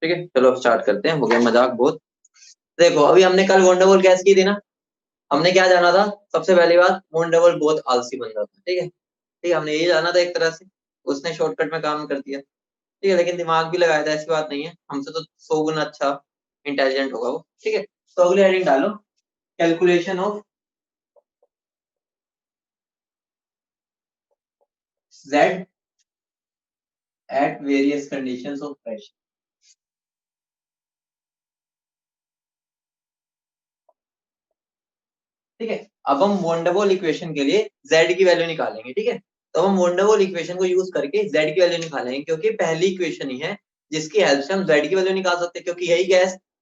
ठीक है, चलो स्टार्ट करते हैं, हो गया मजाक बहुत। देखो अभी हमने कल वंडरवॉल कैच की थी ना। हमने क्या जाना था? सबसे पहली बात, वंडरवॉल बहुत आलसी बंदा था। ठीक है, ठीक है, हमने ये जाना था एक तरह से। उसने शॉर्टकट में काम कर दिया। ठीक है, लेकिन दिमाग भी लगाया था, ऐसी बात नहीं है, हमसे तो 100 गुना अच्छा इंटेलिजेंट होगा वो। ठीक है, तो अगली हेडिंग डालो, calculation of Z at various conditions of pressure. ठीक है, अब हम वंडरवॉल इक्वेशन के लिए z की वैल्यू निकालेंगे। ठीक है, तो हम वंडरवॉल इक्वेशन को यूज करके z की वैल्यू निकालेंगे, क्योंकि पहली इक्वेशन ही है जिसकी हेल्प से हम z की वैल्यू निकाल सकते हैं, क्योंकि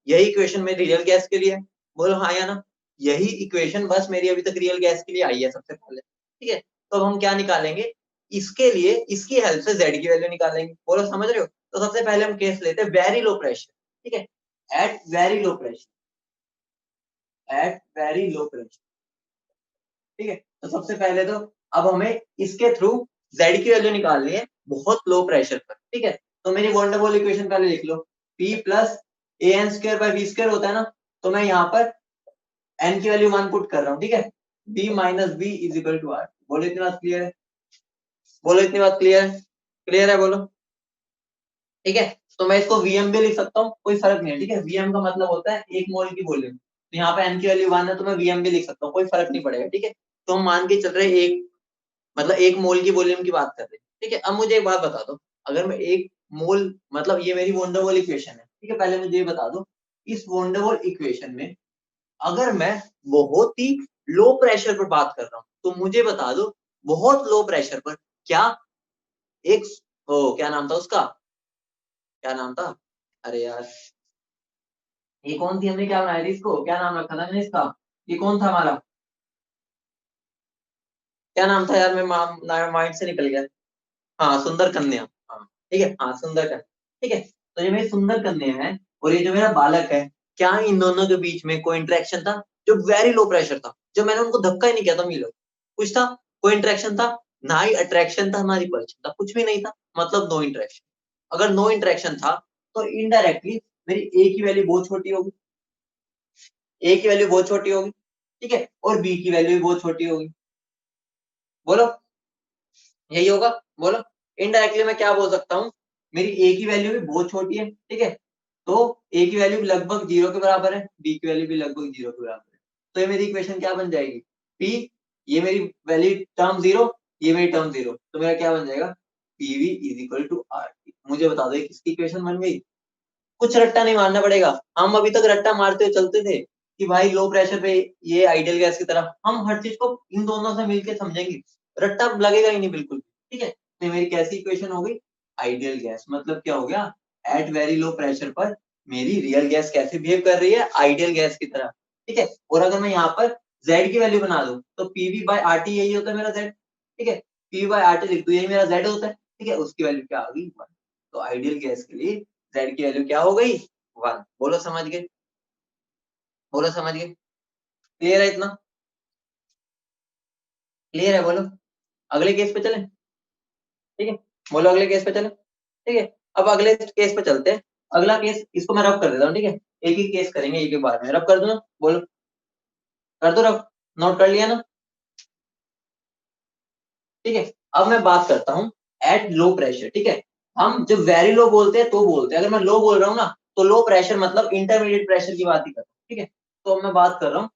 यही इक्वेशन मेरी रियल गैस के लिए है। बोलो हाँ या ना। यही इक्वेशन बस मेरी अभी तक रियल गैस के लिए आई है सबसे पहले। ठीक है, तो अब हम क्या निकालेंगे? इसके लिए इसकी हेल्प से z की वैल्यू निकालेंगे। बोलो समझ रहे हो? तो सबसे पहले हम केस लेते हैं वेरी लो प्रेशर। ठीक है, at very low pressure, at very low pressure. ठीक है, तो सबसे पहले तो अब हमें इसके थ्रू z की वैल्यू निकालनी है बहुत लो प्रेशर पर। ठीक है, तो मेरी वंडरवॉल इक्वेशन पहले लिख लो, P plus A N square by V square होता है ना। तो मैं यहाँ पर n की वैल्यू 1 पुट कर रहा हूँ। ठीक है, b minus B is equal to R. बोलो इतनी बात क्लियर है? बोलो इतनी बात क्लियर है? क्लियर है बोलो। ठीक है, तो मैं इसको Vm भी लिख सकता हूँ, कोई फर्क नहीं है। ठीक है, Vm का मतलब होता है 1 मोल की वॉल्यूम, तो यहाँ पे n की वैल्यू 1 है, तो मैं Vm भी लिख सकता हूँ, कोई फर्क नहीं पड़ेगा। ठीक है, तो हम मान के चल रहे हैं एक, मतलब 1 मोल की वॉल्यूम की बात कर रहे हैं। ठीक है, अब मुझे एक बात बता दो, अगर मैं 1 मोल, मतलब ये मेरी वंडरवॉल इक्वेशन है। ठीक है, पहले मुझे ये बता दो, इस वंडरवॉल इक्वेशन में अगर मैं बहुत ही लो प्रेशर पर बात कर रहा हूँ, तो मुझे बता दो बहुत लो प्रेशर पर क्या एक, ओ क्या नाम था उसका, क्या नाम था? अरे यार, ये कौन थी, हमने क्या बनाया था इसको, क्या नाम रखा था मैंने इसका? ये कौन था हमारा? क्या नाम था यार, मैं माइंड से निकल गया। हाँ, सुंदर कन्या। हाँ, ठीक है, हाँ सुंदर कन्या। ठीक है, तो ये मेरी सुंदर कन्या है और ये जो मेरा बालक है, क्या इन दोनों के बीच में कोई इंटरेक्शन था? जो वेरी लो प्रेशर था, जो मैंने उनको धक्का ही नहीं किया था मिलो, कुछ था? कोई इंटरेक्शन था? ना ही अट्रैक्शन था, ना रिपल्शन था, कुछ भी नहीं था, मतलब नो इंटरेक्शन। अगर नो इंटरेक्शन था तो इनडायरेक्टली मेरी ए की वैल्यू बहुत छोटी होगी, ए की वैल्यू बहुत छोटी होगी। ठीक है, और बी की वैल्यू भी बहुत छोटी होगी। बोलो यही होगा? बोलो। इनडायरेक्टली मैं क्या बोल सकता हूँ, मेरी ए की वैल्यू भी बहुत छोटी है। ठीक है, तो ए की वैल्यू भी लगभग 0 के बराबर है, बी की वैल्यू भी लगभग 0 के बराबर है। तो ये मेरी इक्वेशन क्या बन जाएगी? पी, ये मेरी वैल्यू टर्म 0, ये मेरी टर्म 0, तो मेरा क्या बन जाएगा? PV is equal to R. मुझे बता दो ये किसकी इक्वेशन बन गई? कुछ रट्टा नहीं मारना पड़ेगा। हम अभी तक रट्टा मारते हुए चलते थे कि भाई लो प्रेशर पे ये आइडियल गैस की तरह, हम हर चीज को इन दोनों से मिलके समझेंगे, रट्टा लगेगा ही नहीं बिल्कुल। ठीक है, तो मेरी कैसी इक्वेशन हो गई? Ideal gas. मतलब क्या हो गया? एट वेरी लो प्रेशर पर मेरी रियल गैस कैसे बिहेव कर रही है? आइडियल गैस की तरह। ठीक है, और अगर मैं यहाँ पर जेड की वैल्यू बना दूं, तो पीवी बाय आर टी यही होता है मेरा जेड। ठीक है, पीवी बाय आर टी लिख दू, यही मेरा जेड होता है। ठीक है, उसकी वैल्यू क्या आ गई? 1। तो आइडियल गैस के लिए जेड की वैल्यू क्या हो गई? 1। बोलो समझ गए? बोलो समझ गए? क्लियर है इतना? क्लियर है बोलो? अगले केस पे चले? ठीक है, बोलो अगले केस पे चले। ठीक है, अब अगले केस पे चलते हैं। अगला केस, इसको मैं रब कर देता हूँ। ठीक है, एक ही केस करेंगे, एक ही बार में रब कर दो ना। बोलो, कर दो रब? नोट कर लिया ना? ठीक है, अब मैं बात करता हूँ एट लो प्रेशर। ठीक है, हम जब वेरी लो बोलते हैं तो बोलते हैं, अगर मैं लो बोल रहा हूँ ना, तो लो प्रेशर मतलब इंटरमीडिएट प्रेशर की बात ही कर रहा हूँ। ठीक है, तो अब मैं बात कर रहा हूँ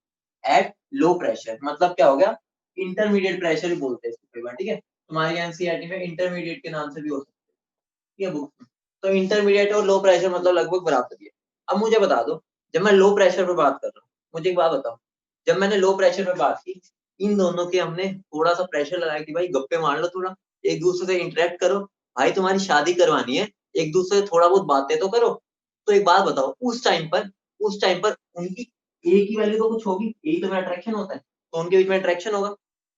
एट लो प्रेशर, मतलब क्या हो गया? इंटरमीडिएट प्रेशर ही बोलते हैं इसको कई बार। ठीक है, तुम्हारी एनसीईआरटी में इंटरमीडिएट के नाम से भी हो सकता है। ठीक है, बुक में तो इंटरमीडिएट और लो प्रेशर मतलब लगभग बराबर ही है। अब मुझे बता दो, जब मैं लो प्रेशर पर बात कर रहा हूँ, मुझे एक बात बताओ, जब मैंने लो प्रेशर पर बात की, इन दोनों के हमने थोड़ा सा प्रेशर लगाया कि भाई गप्पे मार लो, थोड़ा एक दूसरे से इंटरेक्ट करो, भाई तुम्हारी शादी करवानी है, एक दूसरे से थोड़ा बहुत बातें तो करो। तो एक बात बताओ, उस टाइम पर उनकी ए की वैल्यू तो कुछ होगी, यही तो मेरा अट्रैक्शन होता है, तो उनके बीच में अट्रैक्शन होगा।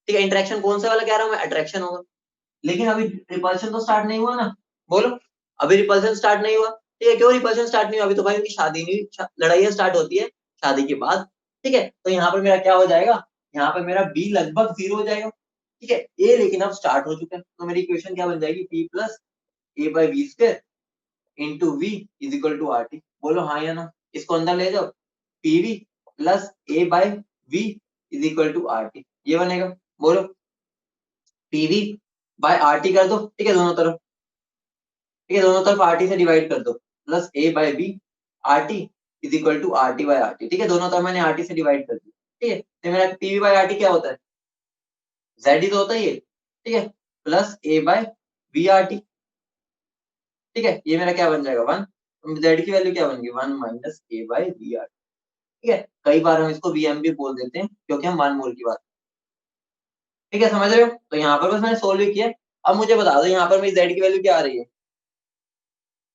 ठीक है, इंटरेक्शन कौन सा वाला कह रहा हूँ मैं? अट्रैक्शन होगा। लेकिन अभी रिपल्शन तो स्टार्ट नहीं हुआ ना। बोलो, अभी रिपल्शन स्टार्ट नहीं हुआ। ठीक है, क्यों रिपल्शन स्टार्ट नहीं हुआ? अभी तो भाई उनकी शादी नहीं हुई, लड़ाइयाँ स्टार्ट होती है शादी के बाद। ठीक है, तो यहाँ पर मेरा क्या हो जाएगा? यहाँ पर मेरा बी लगभग 0 हो जाएगा। ठीक है, ए लेकिन अब स्टार्ट हो चुका है, तो मेरी इक्वेशन क्या बन जाएगी? P plus A by B square into V is equal to R T. बोलो हाँ या ना, इसको अंदर ले जाओ, PV plus A by V is equal to R T, ये बनेगा। बोलो पीवी बाय आर टी कर दो, ठीक है, दोनों तरफ, ठीक है, दोनों तरफ आर टी से डिवाइड कर दो, plus A by B R T is equal to R T by R T, ठीक है, दोनों तरफ मैंने आर टी से डिवाइड कर दिया, ठीक है। तो मेरा पीवी बाय आर टी क्या होता है, जेड ही तो होता है ये, ठीक है, plus A by V R T, ठीक है, ये मेरा क्या बन जाएगा 1, जेड की वैल्यू क्या बन गई 1 minus A by V R, ठीक है। कई बार हम इसको वीएम भी बोल देते हैं क्योंकि हम 1 मोल की बात, ठीक है, समझ रहे हो। तो यहाँ पर बस मैंने सोल्व किया। अब मुझे बता दो यहाँ पर मेरी जेड की वैल्यू क्या आ रही है,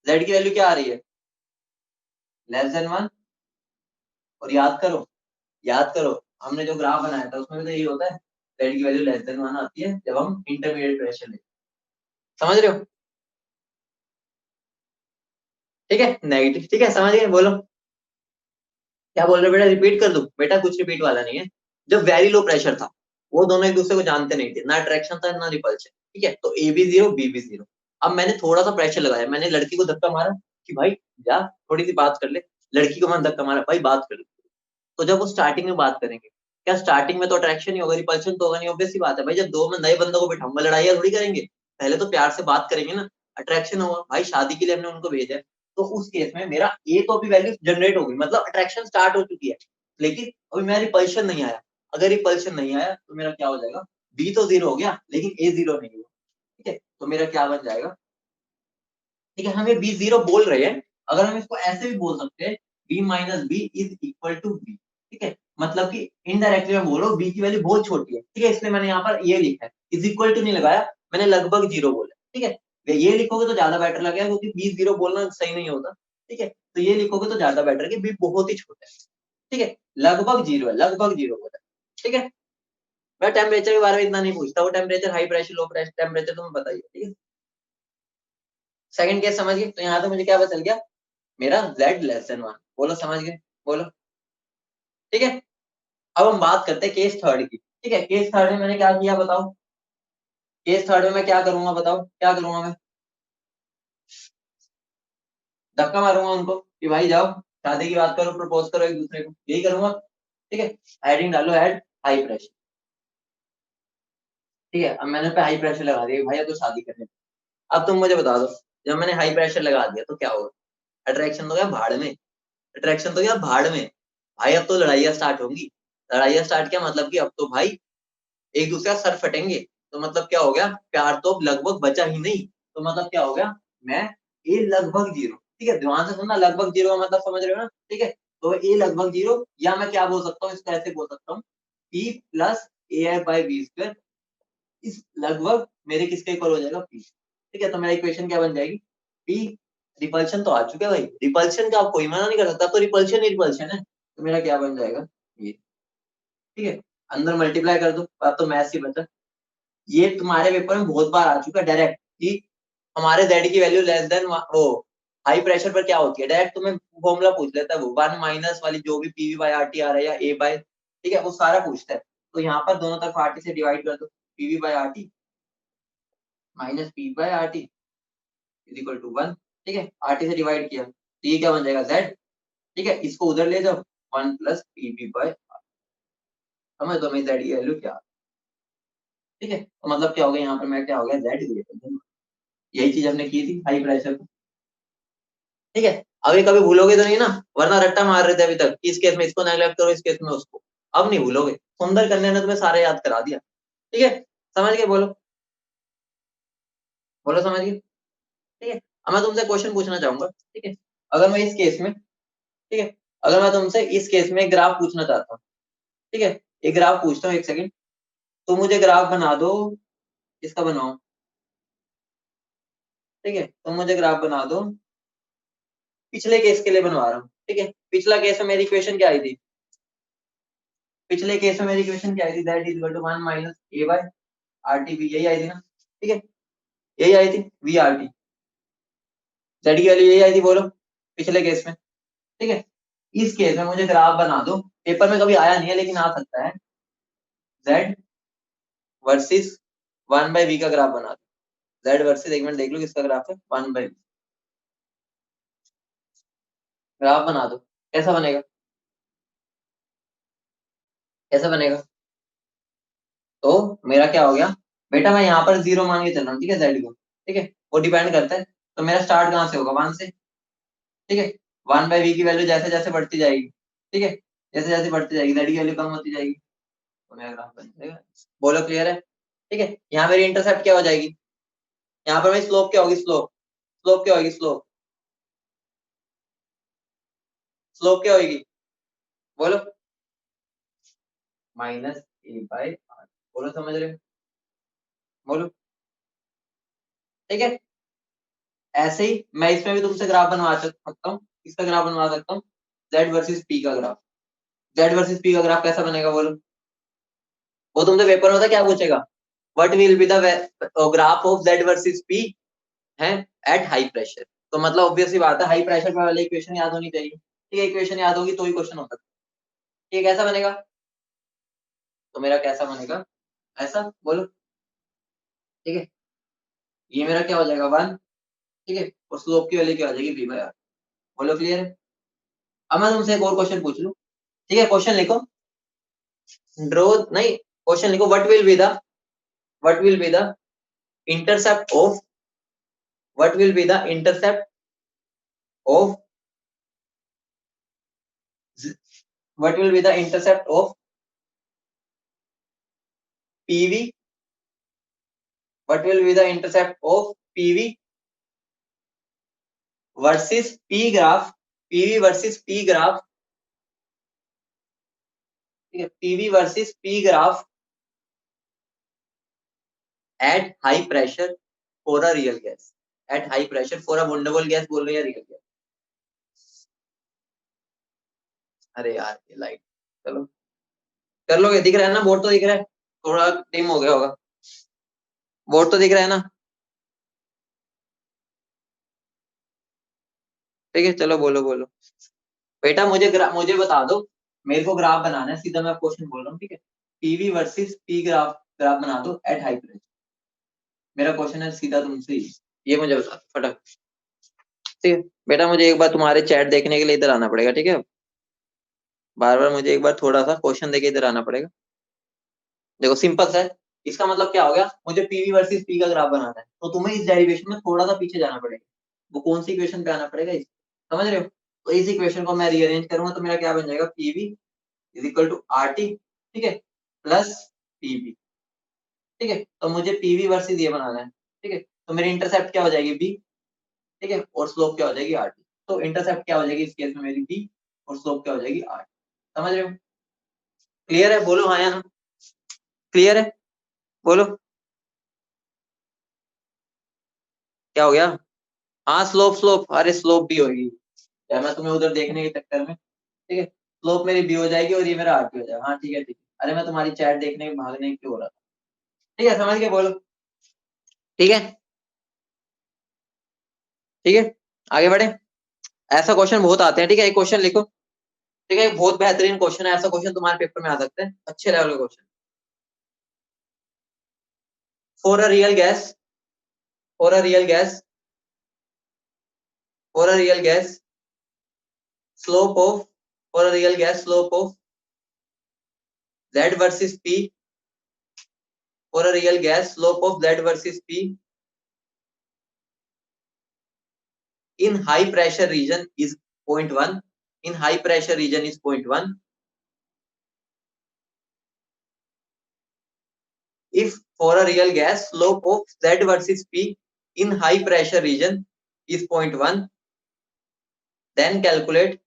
जेड की वैल्यू क्या आ रही है, लेस देन 1। और याद करो, याद करो, हमने जो ग्राफ बनाया था उसमें भी तो यही होता है, जेड की वैल्यू लेस देन 1 आती है जब हम इंटरमीडिएट प्रेशर लेते, समझ रहे हो, ठीक है, नेगेटिव, ठीक है, समझ गए। बोलो क्या बोल रहे हो बेटा, रिपीट कर दूं, बेटा कुछ रिपीट वाला नहीं है। जब वेरी लो प्रेशर था, वो दोनों एक दूसरे को जानते नहीं थे, ना अट्रैक्शन था ना रिपल्शन, ठीक है, तो ए भी जीरो बी भी जीरो। अब मैंने थोड़ा सा प्रेशर लगाया, मैंने लड़की को धक्का मारा कि भाई जा थोड़ी सी बात कर ले, लड़की को मैंने धक्का मारा, भाई बात कर ले। तो जब वो स्टार्टिंग में बात करेंगे, क्या स्टार्टिंग में तो अट्रैक्शन ही होगा, रिपल्शन तो होगा नहीं, ऑब्वियस सी बात है भाई, जब दो में नए बंदों को बिठाऊंगा लड़ाई थोड़ी करेंगे, पहले तो प्यार से बात करेंगे ना, अट्रैक्शन होगा भाई, शादी के लिए हमने उनको भेजा है। तो उस केस में मेरा ए तो अभी वैल्यू जनरेट होगी, मतलब अट्रैक्शन स्टार्ट हो चुकी है, लेकिन अभी मेरा रिपल्शन नहीं आया। अगर रिपल्शन नहीं आया तो मेरा क्या हो जाएगा, बी तो जीरो हो गया लेकिन ए जीरो नहीं हुआ, ठीक है, तो मेरा क्या बन जाएगा, ठीक है, हम ये बी जीरो बोल रहे हैं, अगर हम इसको ऐसे भी बोल सकते हैं, B minus B is equal to B, ठीक है, मतलब कि इनडायरेक्टली मैं बोल रहा हूँ बी की वैल्यू बहुत छोटी है, ठीक है, इसलिए मैंने यहाँ पर ये लिखा है, इज इक्वल टू नहीं लगाया, मैंने लगभग जीरो बोला, ठीक है। ये लिखोगे तो ज्यादा बेटर लगेगा क्योंकि बी जीरो बोलना सही नहीं होता, ठीक है, तो ये लिखोगे तो ज्यादा बेटर है कि बी बहुत ही छोटा है, ठीक है, लगभग जीरो है, लगभग जीरो बोला, ठीक है। मैं टेम्परेचर के बारे में इतना नहीं पूछता, वो temperature high pressure low pressure temperature तुम्हें बताइए, ठीक है। सेकंड केस समझ गए, तो यहाँ तो मुझे क्या पता चल गया, मेरा z लेस देन 1, बोलो समझ गए, बोलो, ठीक है। अब हम बात करते हैं केस थर्ड की, ठीक है, केस थर्ड में मैंने क्या किया बताओ, केस थर्ड में मैं क्या करूंगा बताओ, क्या करूंगा मैं, धक्का मारूंगा उनको कि भाई जाओ शादी की बात करो, प्रपोज करो एक दूसरे को, यही करूंगा, ठीक है। हेडिंग डालो हेड हाई प्रेशर, ठीक है, अब मैंने पे हाई प्रेशर लगा दिया भाई अब तो शादी करनी है। अब तुम मुझे बता दो, जब मैंने हाई प्रेशर लगा दिया तो क्या होगा, अट्रैक्शन तो गया भाड़ में, अट्रैक्शन तो गया भाड़ में, भाई अब तो लड़ाइयाँ स्टार्ट होंगी, लड़ाइयाँ स्टार्ट क्या मतलब कि अब तो भाई एक दूसरे का सर फटेंगे, तो मतलब क्या हो गया, प्यार तो अब लगभग बचा ही नहीं, तो मतलब क्या हो गया, मैं ए लगभग जीरो, ठीक है, ध्यान से सुनना, लगभग जीरो का मतलब समझ रहे हो ना, ठीक है, तो ए लगभग जीरो, या मैं क्या बोल सकता हूँ, इसको ऐसे बोल सकता हूँ, P plus A I by B square इस लगभग मेरे किसके इक्वल हो जाएगा, पी, ठीक है, तो मेरा इक्वेशन क्या बन जाएगी, पी, रिपल्शन तो आ चुका है भाई, रिपल्शन का आप कोई मना नहीं कर सकता, तो रिपल्शन ही रिपल्शन है, तो मेरा क्या बन जाएगा ये, ठीक है, अंदर मल्टीप्लाई कर दो, अब तो मैथ्स ही बचा। ये तुम्हारे पेपर में बहुत बार आ चुका है डायरेक्ट कि हमारे जेड की वैल्यू लेस देन वो हाई प्रेशर पर क्या होती है, डायरेक्ट तुम्हें फॉर्मूला पूछ लेता है वो 1 माइनस वाली जो भी पीवी बाय आरटी आ रहा है या ए बाय, ठीक है, वो सारा पूछता है। तो यहाँ पर दोनों तरफ आरटी से डिवाइड कर दो, PV by RT minus P by RT is equal to 1, ठीक है, आरटी से डिवाइड किया तो ये क्या बन जाएगा जेड, ठीक है, इसको उधर ले जाओ 1 प्लस पीवी बाय, समझ दो मैं जेड की वैल्यू क्या, ठीक है, तो मतलब क्या हो गया यहाँ पर मैं क्या हो गया जेड, यही चीज हमने की थी हाई प्रेशर पे, ठीक है। अभी कभी भूलोगे तो नहीं ना, वरना रट्टा मार रहे थे अभी तक, इस केस में इसको नेगलेक्ट करो, इस केस में उसको, अब नहीं भूलोगे, सुंदर कन्या ने तुम्हें सारे याद करा दिया, ठीक है, समझ गए, बोलो, बोलो समझ गए, ठीक है। अब मैं तुमसे क्वेश्चन पूछना चाहूंगा, ठीक है, अगर मैं इस केस में, ठीक है, अगर मैं तुमसे इस केस में एक ग्राफ पूछना चाहता हूँ, ठीक है, एक ग्राफ पूछता हूँ, एक सेकंड, तो मुझे ग्राफ बना दो, इसका बनाओ, ठीक है, तो मुझे ग्राफ बना दो, पिछले केस के लिए बनवा रहा हूँ, ठीक है, पिछला केस में मेरी इक्वेशन क्या आई थी, पिछले केस में मेरी इक्वेशन क्या आई थी, that is equal to 1 minus A by R T, यही आई थी ना, ठीक है, यही आई थी वी आर टी, जेड की वैल्यू यही आई थी, बोलो पिछले केस में, ठीक है। इस केस में मुझे ग्राफ बना दो, पेपर में कभी आया नहीं है लेकिन आ सकता है, जेड वर्सेस 1 बाय वी का ग्राफ बना दो, जेड वर्सेस, एक मिनट देख लो किसका ग्राफ है, 1 बाय वी, ग्राफ बना दो। कैसा बनेगा, कैसा बनेगा? तो मेरा क्या हो गया बेटा, मैं यहाँ पर 0 मान के चल रहा हूँ, ठीक है, जेड को, ठीक है, वो डिपेंड करता है। तो मेरा स्टार्ट कहाँ से होगा, 1 से, ठीक है। 1/v की वैल्यू जैसे जैसे बढ़ती जाएगी, ठीक है, जैसे जैसे बढ़ती जाएगी जेड की वैल्यू कम होती जाएगी, तो मेरा ग्राफ बन जाएगा। बोलो क्लियर है? ठीक है, यहाँ मेरी इंटरसेप्ट क्या हो जाएगी, यहाँ पर मेरी स्लोप क्या होगी, स्लोप, स्लोप क्या होगी, स्लोप, स्लोप क्या होगी, बोलो, -a/r। बोलो समझ रहे हो, बोलो, ठीक है। ऐसे ही मैं इसमें भी तुमसे ग्राफ बनवा सकता हूँ, इसका ग्राफ बनवा सकता हूँ, जेड वर्सेस पी का ग्राफ। जेड वर्सेस पी का ग्राफ कैसा बनेगा, बोलो। वो तुमसे पेपर में होता क्या पूछेगा, what will be the graph of Z versus P है एट हाई प्रेशर। तो मतलब ऑब्वियस सी बात है, हाई प्रेशर पर वाली इक्वेशन याद होनी चाहिए, ठीक है, इक्वेशन याद होगी तो ही क्वेश्चन हो सकता है। ये कैसा बनेगा, तो मेरा कैसा बनेगा, ऐसा, बोलो, ठीक है। ये मेरा क्या हो जाएगा, 1, ठीक है, और स्लोप की वैल्यू क्या हो जाएगी, v/r। बोलो क्लियर है? अब मैं तुमसे एक और क्वेश्चन पूछ लूं, ठीक है, क्वेश्चन लिखो, ड्रॉ, नहीं, क्वेश्चन लिखो, what will be the intercept of, what will be the intercept of, what will be the intercept of pv, what will be the intercept of pv versus p graph, pv versus p graph, ठीक है, pv versus p graph at high pressure for a real gas, at high pressure for a वंडरबल gas बोल रहे हैं, real gas. अरे यार ये light, चलो कर लोगे, दिख रहा है ना, बोर्ड तो दिख रहा है, थोड़ा डिम हो गया होगा, बोर्ड तो दिख रहा है ना, ठीक है, चलो बोलो बोलो। बेटा मुझे बता दो, मेरे को ग्राफ बनाना है, सीधा मैं क्वेश्चन बोल रहा हूँ, ठीक है, PV versus P graph, graph बना दो एट हाई प्रेशर। मेरा क्वेश्चन है सीधा तुमसे ही, ये मुझे बता दो फटाफट, ठीक है। बेटा मुझे एक बार तुम्हारे चैट देखने के लिए इधर आना पड़ेगा, ठीक है, बार बार मुझे एक बार थोड़ा सा क्वेश्चन देके इधर आना पड़ेगा। देखो सिंपल सा है, इसका मतलब क्या हो गया, मुझे पीवी वर्सेस पी का ग्राफ बनाना है, तो तुम्हें इस डेरिवेशन में थोड़ा सा पीछे जाना पड़ेगा। वो कौन सी इक्वेशन पे आना पड़ेगा, समझ रहे हो? तो इस इक्वेशन को मैं रीअरेंज करूंगा तो मेरा क्या बन जाएगा, PV is equal to R T, ठीक है, प्लस पीवी, ठीक है। तो मुझे पीवी वर्सेस ये बनाना है, ठीक है, तो मेरी इंटरसेप्ट क्या हो जाएगी, बी, ठीक है, और स्लोप क्या हो जाएगी, आर टी। तो इंटरसेप्ट क्या हो जाएगी इस केस में मेरी, बी, और स्लोप क्या हो जाएगी, आर। समझ रहे हो? क्लियर है, बोलो हाँ या ना, क्लियर है, बोलो, क्या हो गया? हाँ स्लोप, स्लोप, अरे स्लोप भी होगी यार, मैं तुम्हें उधर देखने के चक्कर में, ठीक है, स्लोप मेरी बी हो जाएगी और ये मेरा आर टी हो जाएगा, हाँ ठीक है ठीक है, अरे मैं तुम्हारी चैट देखने में भागने क्यों हो रहा था, ठीक है, समझ के बोलो, ठीक है, ठीक है, आगे बढ़े। ऐसा क्वेश्चन बहुत आते हैं, ठीक है, एक क्वेश्चन लिखो, ठीक है, एक बहुत बेहतरीन क्वेश्चन है, ऐसा क्वेश्चन तुम्हारे पेपर में आ सकते हैं, अच्छे लेवल का question. For a real gas, for a real gas, for a real gas slope of, for a real gas slope of z versus p, for a real gas slope of z versus p in high pressure region is 0.1, in high pressure region is 0.1, if for a real gas slope of z versus p in high pressure region is 0.1, then calculate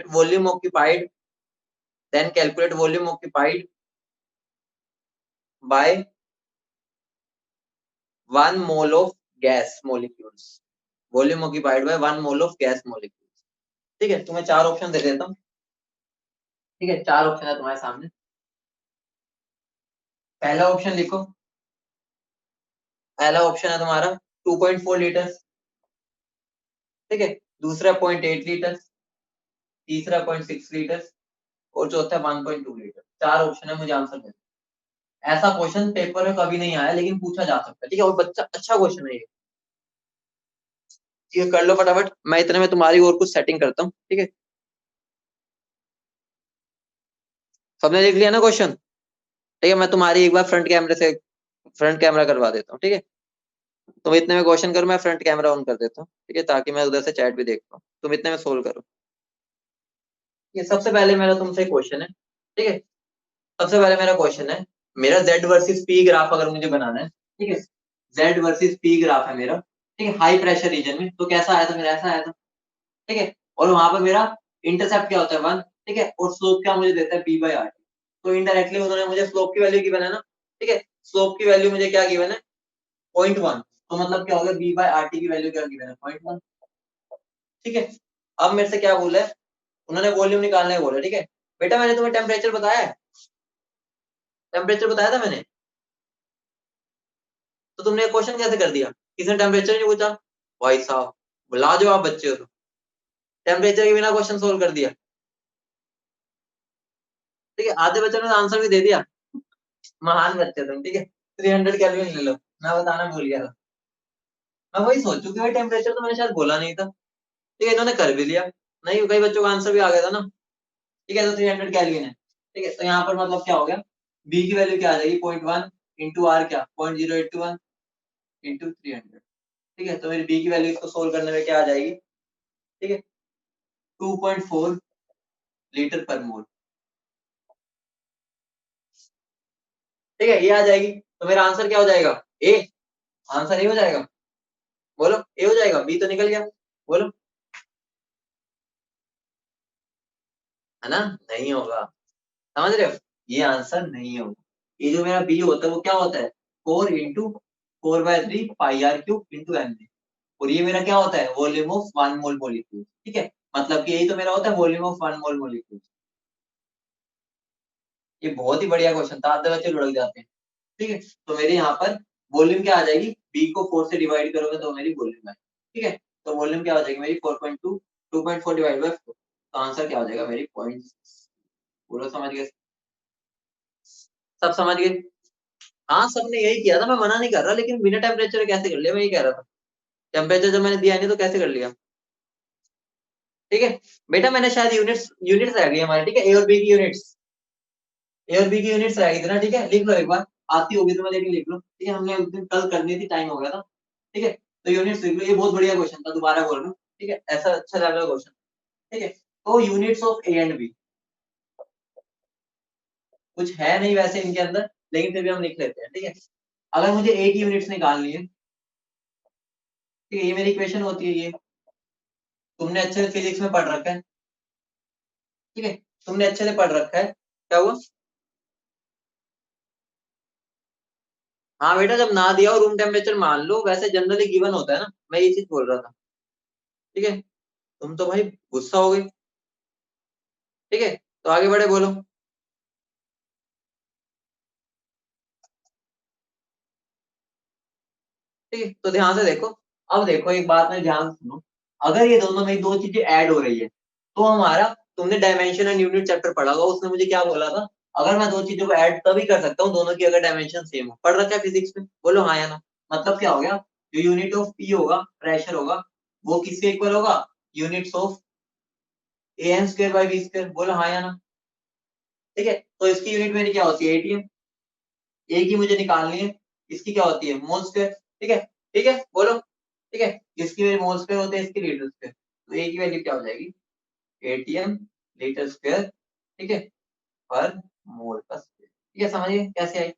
volume occupied, then calculate volume occupied by 1 mole of gas molecules, volume occupied by 1 mole of gas molecules। ठीक है, तुम्हें चार option दे देता हूँ, ठीक है, चार option है तुम्हारे सामने। पहला ऑप्शन लिखो, पहला ऑप्शन है तुम्हारा 2.4 लीटर, ठीक है, दूसरा 0.8 लीटर, तीसरा 0.6 लीटर, और चौथा 1.2 लीटर। चार ऑप्शन है, मुझे आंसर देना। ऐसा क्वेश्चन पेपर में कभी नहीं आया लेकिन पूछा जा सकता है, ठीक है, और बच्चा अच्छा क्वेश्चन है ये, ये कर लो फटाफट, मैं इतने में तुम्हारी और कुछ सेटिंग करता हूँ, ठीक है। सबने लिख लिया ना क्वेश्चन? ठीक है, मैं तुम्हारी एक बार फ्रंट कैमरा करवा देता हूँ, ठीक है। तुम इतने में क्वेश्चन करो, मैं फ्रंट कैमरा ऑन कर देता हूँ, ठीक है, ताकि मैं उधर से चैट भी देख पाऊँ। तुम इतने में सोल्व करो। ये सबसे पहले मेरा तुमसे क्वेश्चन है, ठीक है। सबसे पहले मेरा क्वेश्चन है, मेरा जेड वर्सेस पी ग्राफ अगर मुझे बनाना है, ठीक है। जेड वर्सेस पी ग्राफ है मेरा, ठीक है, हाई प्रेशर रीजन में। तो कैसा आया था मेरा? ऐसा आया था, ठीक है। और वहां पर मेरा इंटरसेप्ट क्या होता है? 1, ठीक है। और स्लोप क्या मुझे देता है? B by R. तो इनडायरेक्टली उन्होंने मुझे स्लोप की वैल्यू गिवन है ना, ठीक है। स्लोप की वैल्यू मुझे क्या गिवन है? 0.1। तो मतलब क्या होगा? बी बाई आर टी की वैल्यू क्या गिवन है? 0.1, ठीक है। अब मेरे से क्या बोला है? उन्होंने वॉल्यूम निकालने को बोला, ठीक है। बेटा मैंने तुम्हें टेम्परेचर बताया है, टेम्परेचर बताया था मैंने, तो तुमने क्वेश्चन कैसे कर दिया? किसने टेम्परेचर नहीं पूछा? भाई साहब लाजवाब बच्चे हो तुम, टेम्परेचर के बिना क्वेश्चन सोल्व कर दिया, ठीक है। आधे बच्चों ने आंसर भी दे दिया, महान बच्चे तुम, ठीक है। 300 केल्विन ले लो, मैं बताना भूल गया था। मैं वही सोचू कि भाई टेम्परेचर तो मैंने शायद बोला नहीं था, ठीक है। इन्होंने कर भी लिया, नहीं कई बच्चों का आंसर भी आ गया था ना, ठीक है। तो 300 केल्विन है, ठीक है। तो यहाँ पर मतलब क्या हो गया? बी की वैल्यू क्या आ जाएगी? 0.1 इंटू आर क्या? 0.0821 इंटू 300, ठीक है। तो मेरी बी की वैल्यू इसको सोल्व करने में क्या आ जाएगी? ठीक है, 2.4 लीटर पर मोल, ठीक है। ये आ जाएगी, तो मेरा आंसर क्या हो जाएगा? ए। आंसर ए हो जाएगा, बोलो ए हो जाएगा, बी तो निकल गया, बोलो, है ना? नहीं होगा, समझ रहे हो? ये आंसर नहीं होगा। ये जो मेरा बी होता है वो क्या होता है? 4 × 4/3 πr³ इंटू एम। और ये मेरा क्या होता है? वॉल्यूम ऑफ 1 मोल मॉलिक्यूल, ठीक है। मतलब कि यही तो मेरा होता है वॉल्यूम ऑफ 1 मोल मॉलिक्यूल। ये बहुत ही बढ़िया क्वेश्चन था, आधे बच्चे लुढ़क जाते हैं, ठीक है। तो मेरे यहाँ पर वॉल्यूम क्या आ जाएगी? बी को 4 से डिवाइड करोगे तो मेरी वॉल्यूम आएगी, ठीक है। तो वॉल्यूम क्या हो जाएगी मेरी? 4.2, 2.4 डिवाइड बाय 4। तो आंसर क्या हो जाएगा मेरी? पॉइंट। पूरा समझ गए? सब समझ गए? हाँ सबने यही किया था, मैं मना नहीं कर रहा, लेकिन बिना टेम्परेचर कैसे कर लिया? मैं ये कह रहा था, टेम्परेचर जब मैंने दिया नहीं तो कैसे कर लिया, ठीक है। बेटा मैंने शायद यूनिट्स यूनिट्स रह गई हमारे, ठीक है। ए और बी की यूनिट्स, ए और बी की यूनिट्स रह गई थी ना, ठीक है। लिख लो एक बार, आती होगी तो मैं लेकिन लिख लो, ठीक है। हमने उस दिन कल करनी थी, टाइम हो गया था, ठीक है। तो यूनिट्स लिख लो, ये बहुत बढ़िया क्वेश्चन था, दोबारा बोल रहा हूँ, ठीक है। ऐसा अच्छा लगा क्वेश्चन, ठीक है। तो units of A and B, कुछ है नहीं वैसे इनके अंदर, लेकिन फिर भी हम लिख लेते हैं, ठीक है। अगर मुझे ए की यूनिट्स निकालनी है, ठीक है, ये मेरी इक्वेशन होती है ये, तुमने अच्छे से फिजिक्स में पढ़ रखा है, ठीक है। तुमने अच्छे से पढ़ रखा है, क्या हुआ? हाँ बेटा, जब ना दिया हो रूम टेम्परेचर मान लो, वैसे जनरली गिवन होता है ना, मैं ये चीज बोल रहा था, ठीक है। तुम तो भाई गुस्सा हो गई, ठीक है। तो आगे बढ़े, बोलो। ठीक है, तो ध्यान से देखो। अब देखो एक बात में ध्यान से सुनो, अगर ये दोनों में दो चीजें ऐड हो रही है, तो हमारा, तुमने डायमेंशन एंड यूनिट चैप्टर पढ़ा होगा, उसने मुझे क्या बोला था? अगर मैं दो चीजों को ऐड तभी कर सकता हूँ, दोनों की अगर डायमेंशन सेम हो। पढ़ रखा है फिजिक्स में? बोलो हाँ या ना। मतलब क्या हो गया? जो यूनिट ऑफ पी होगा, प्रेशर होगा, वो किसके इक्वल होगा? Units of A N square by B square. बोलो हाँ या ना। ठीक है, तो इसकी यूनिट मेरी क्या होती है? एटीएम। ए की मुझे निकालनी है, इसकी क्या होती है? मोल स्क्वायर, ठीक है। ठीक है, बोलो। ठीक है, इसकी मेरी मोल स्क्वायर होते हैं, इसकी लीटर स्क्वायर। तो ए की वैल्यू क्या हो जाएगी? एटीएम लीटर स्क्वायर, ठीक है, पर मोल का स्क्वायर। ठीक है, समझिए कैसे आई?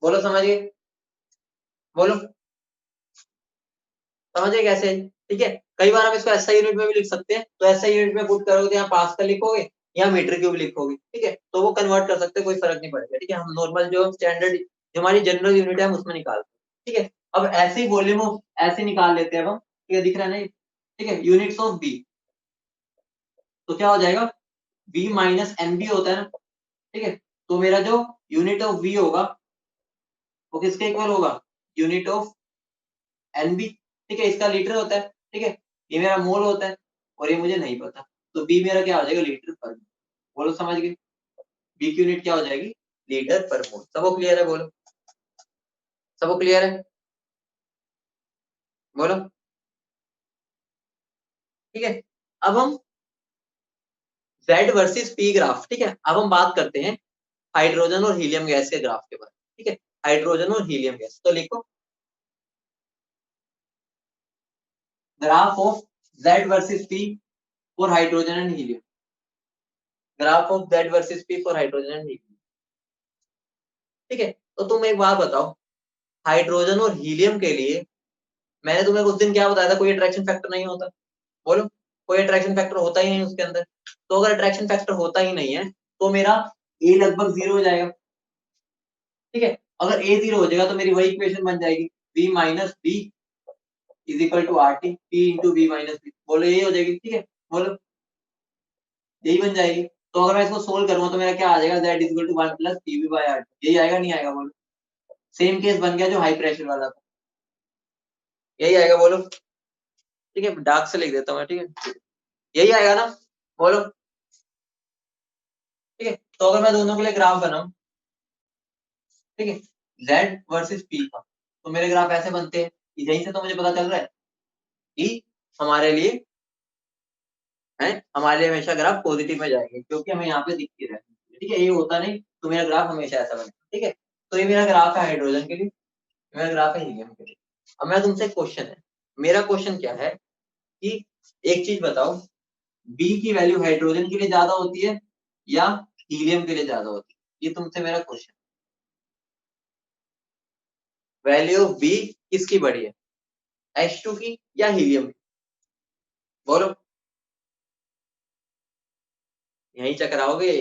बोलो समझिए, बोलो समझिए कैसे आई? ठीक है, कई बार हम इसको एसआई यूनिट में भी लिख सकते हैं, तो एसआई यूनिट में पुट करोगे तो यहाँ पास्कल लिखोगे या मीटर क्यूब लिखोगे, ठीक है। तो वो कन्वर्ट कर सकते हैं, कोई फर्क नहीं पड़ेगा, ठीक है। हम नॉर्मल जो स्टैंडर्ड, जो हमारी जनरल यूनिट है हम उसमें निकालते हैं, ठीक है। अब ऐसे ही वॉल्यूम ऑफ ऐसे निकाल लेते हैं अब हम, ठीक है, दिख रहा है ना ये? ठीक है, यूनिट्स ऑफ बी, तो क्या हो जाएगा? बी माइनस एन बी होता है ना, ठीक है। तो मेरा जो यूनिट ऑफ वी होगा वो किसके इक्वल होगा? यूनिट ऑफ एन बी, ठीक है। इसका लीटर होता है, ठीक है। ये मेरा मोल होता है, और ये मुझे नहीं पता, तो बी मेरा क्या हो जाएगा? लीटर पर मोल। बोलो समझ गए? बी की यूनिट क्या हो जाएगी? लीटर पर मोल। सबको क्लियर है? बोलो सबको क्लियर है? बोलो ठीक है, अब हम Z वर्सेस P ग्राफ, ठीक है, अब हम बात करते हैं हाइड्रोजन और हीलियम गैस के ग्राफ के बारे में, ठीक है, हाइड्रोजन और हीलियम गैस। तो लिखो graph of Z versus P for hydrogen and helium, graph of Z versus P for hydrogen and helium. ठीक है, तो तुम एक बात बताओ, हाइड्रोजन और हीलियम के लिए मैंने तुम्हें कुछ दिन क्या बताया था, कोई अट्रैक्शन फैक्टर नहीं होता, बोलो, कोई अट्रैक्शन फैक्टर होता ही नहीं उसके अंदर। तो अगर अट्रैक्शन फैक्टर होता ही नहीं है तो मेरा ए लगभग 0 हो जाएगा, ठीक है, अगर ए 0 हो जाएगा तो मेरी वही इक्वेशन बन जाएगी, B minus B is equal to R T, P into B minus B, बोलो यही हो जाएगी, ठीक है, बोलो यही बन जाएगी। तो अगर मैं इसको सोल्व करूंगा तो मेरा क्या आ जाएगा, z is equal to 1 plus P B by R T, यही आएगा नहीं आएगा, बोलो सेम केस बन गया जो हाई प्रेशर वाला था, यही आएगा, बोलो, ठीक है, डार्क से लिख देता हूँ मैं, ठीक है, यही आएगा ना, बोलो, ठीक है। तो अगर मैं दोनों के लिए ग्राफ बनाऊं, ठीक है, Z वर्सेस P का, तो मेरे ग्राफ ऐसे बनते हैं, यहीं से तो मुझे पता चल रहा है कि हमारे लिए है, हमारे लिए हमेशा ग्राफ पॉजिटिव में जाएंगे क्योंकि हमें यहाँ पे दिख ही रहा है, ठीक है, ये होता नहीं तो मेरा ग्राफ हमेशा ऐसा बनेगा, ठीक है। तो ये मेरा ग्राफ है हाइड्रोजन के लिए, मेरा ग्राफ है हीलियम के लिए। अब मेरा तुमसे क्वेश्चन है, मेरा क्वेश्चन क्या है कि एक चीज बताओ, बी की वैल्यू हाइड्रोजन के लिए ज्यादा होती है या हीलियम के लिए ज्यादा होती है, ये तुमसे मेरा क्वेश्चन, वैल्यू ऑफ बी किसकी बड़ी है, H2 की या हीलियम की, बोलो, यही चकराओगे।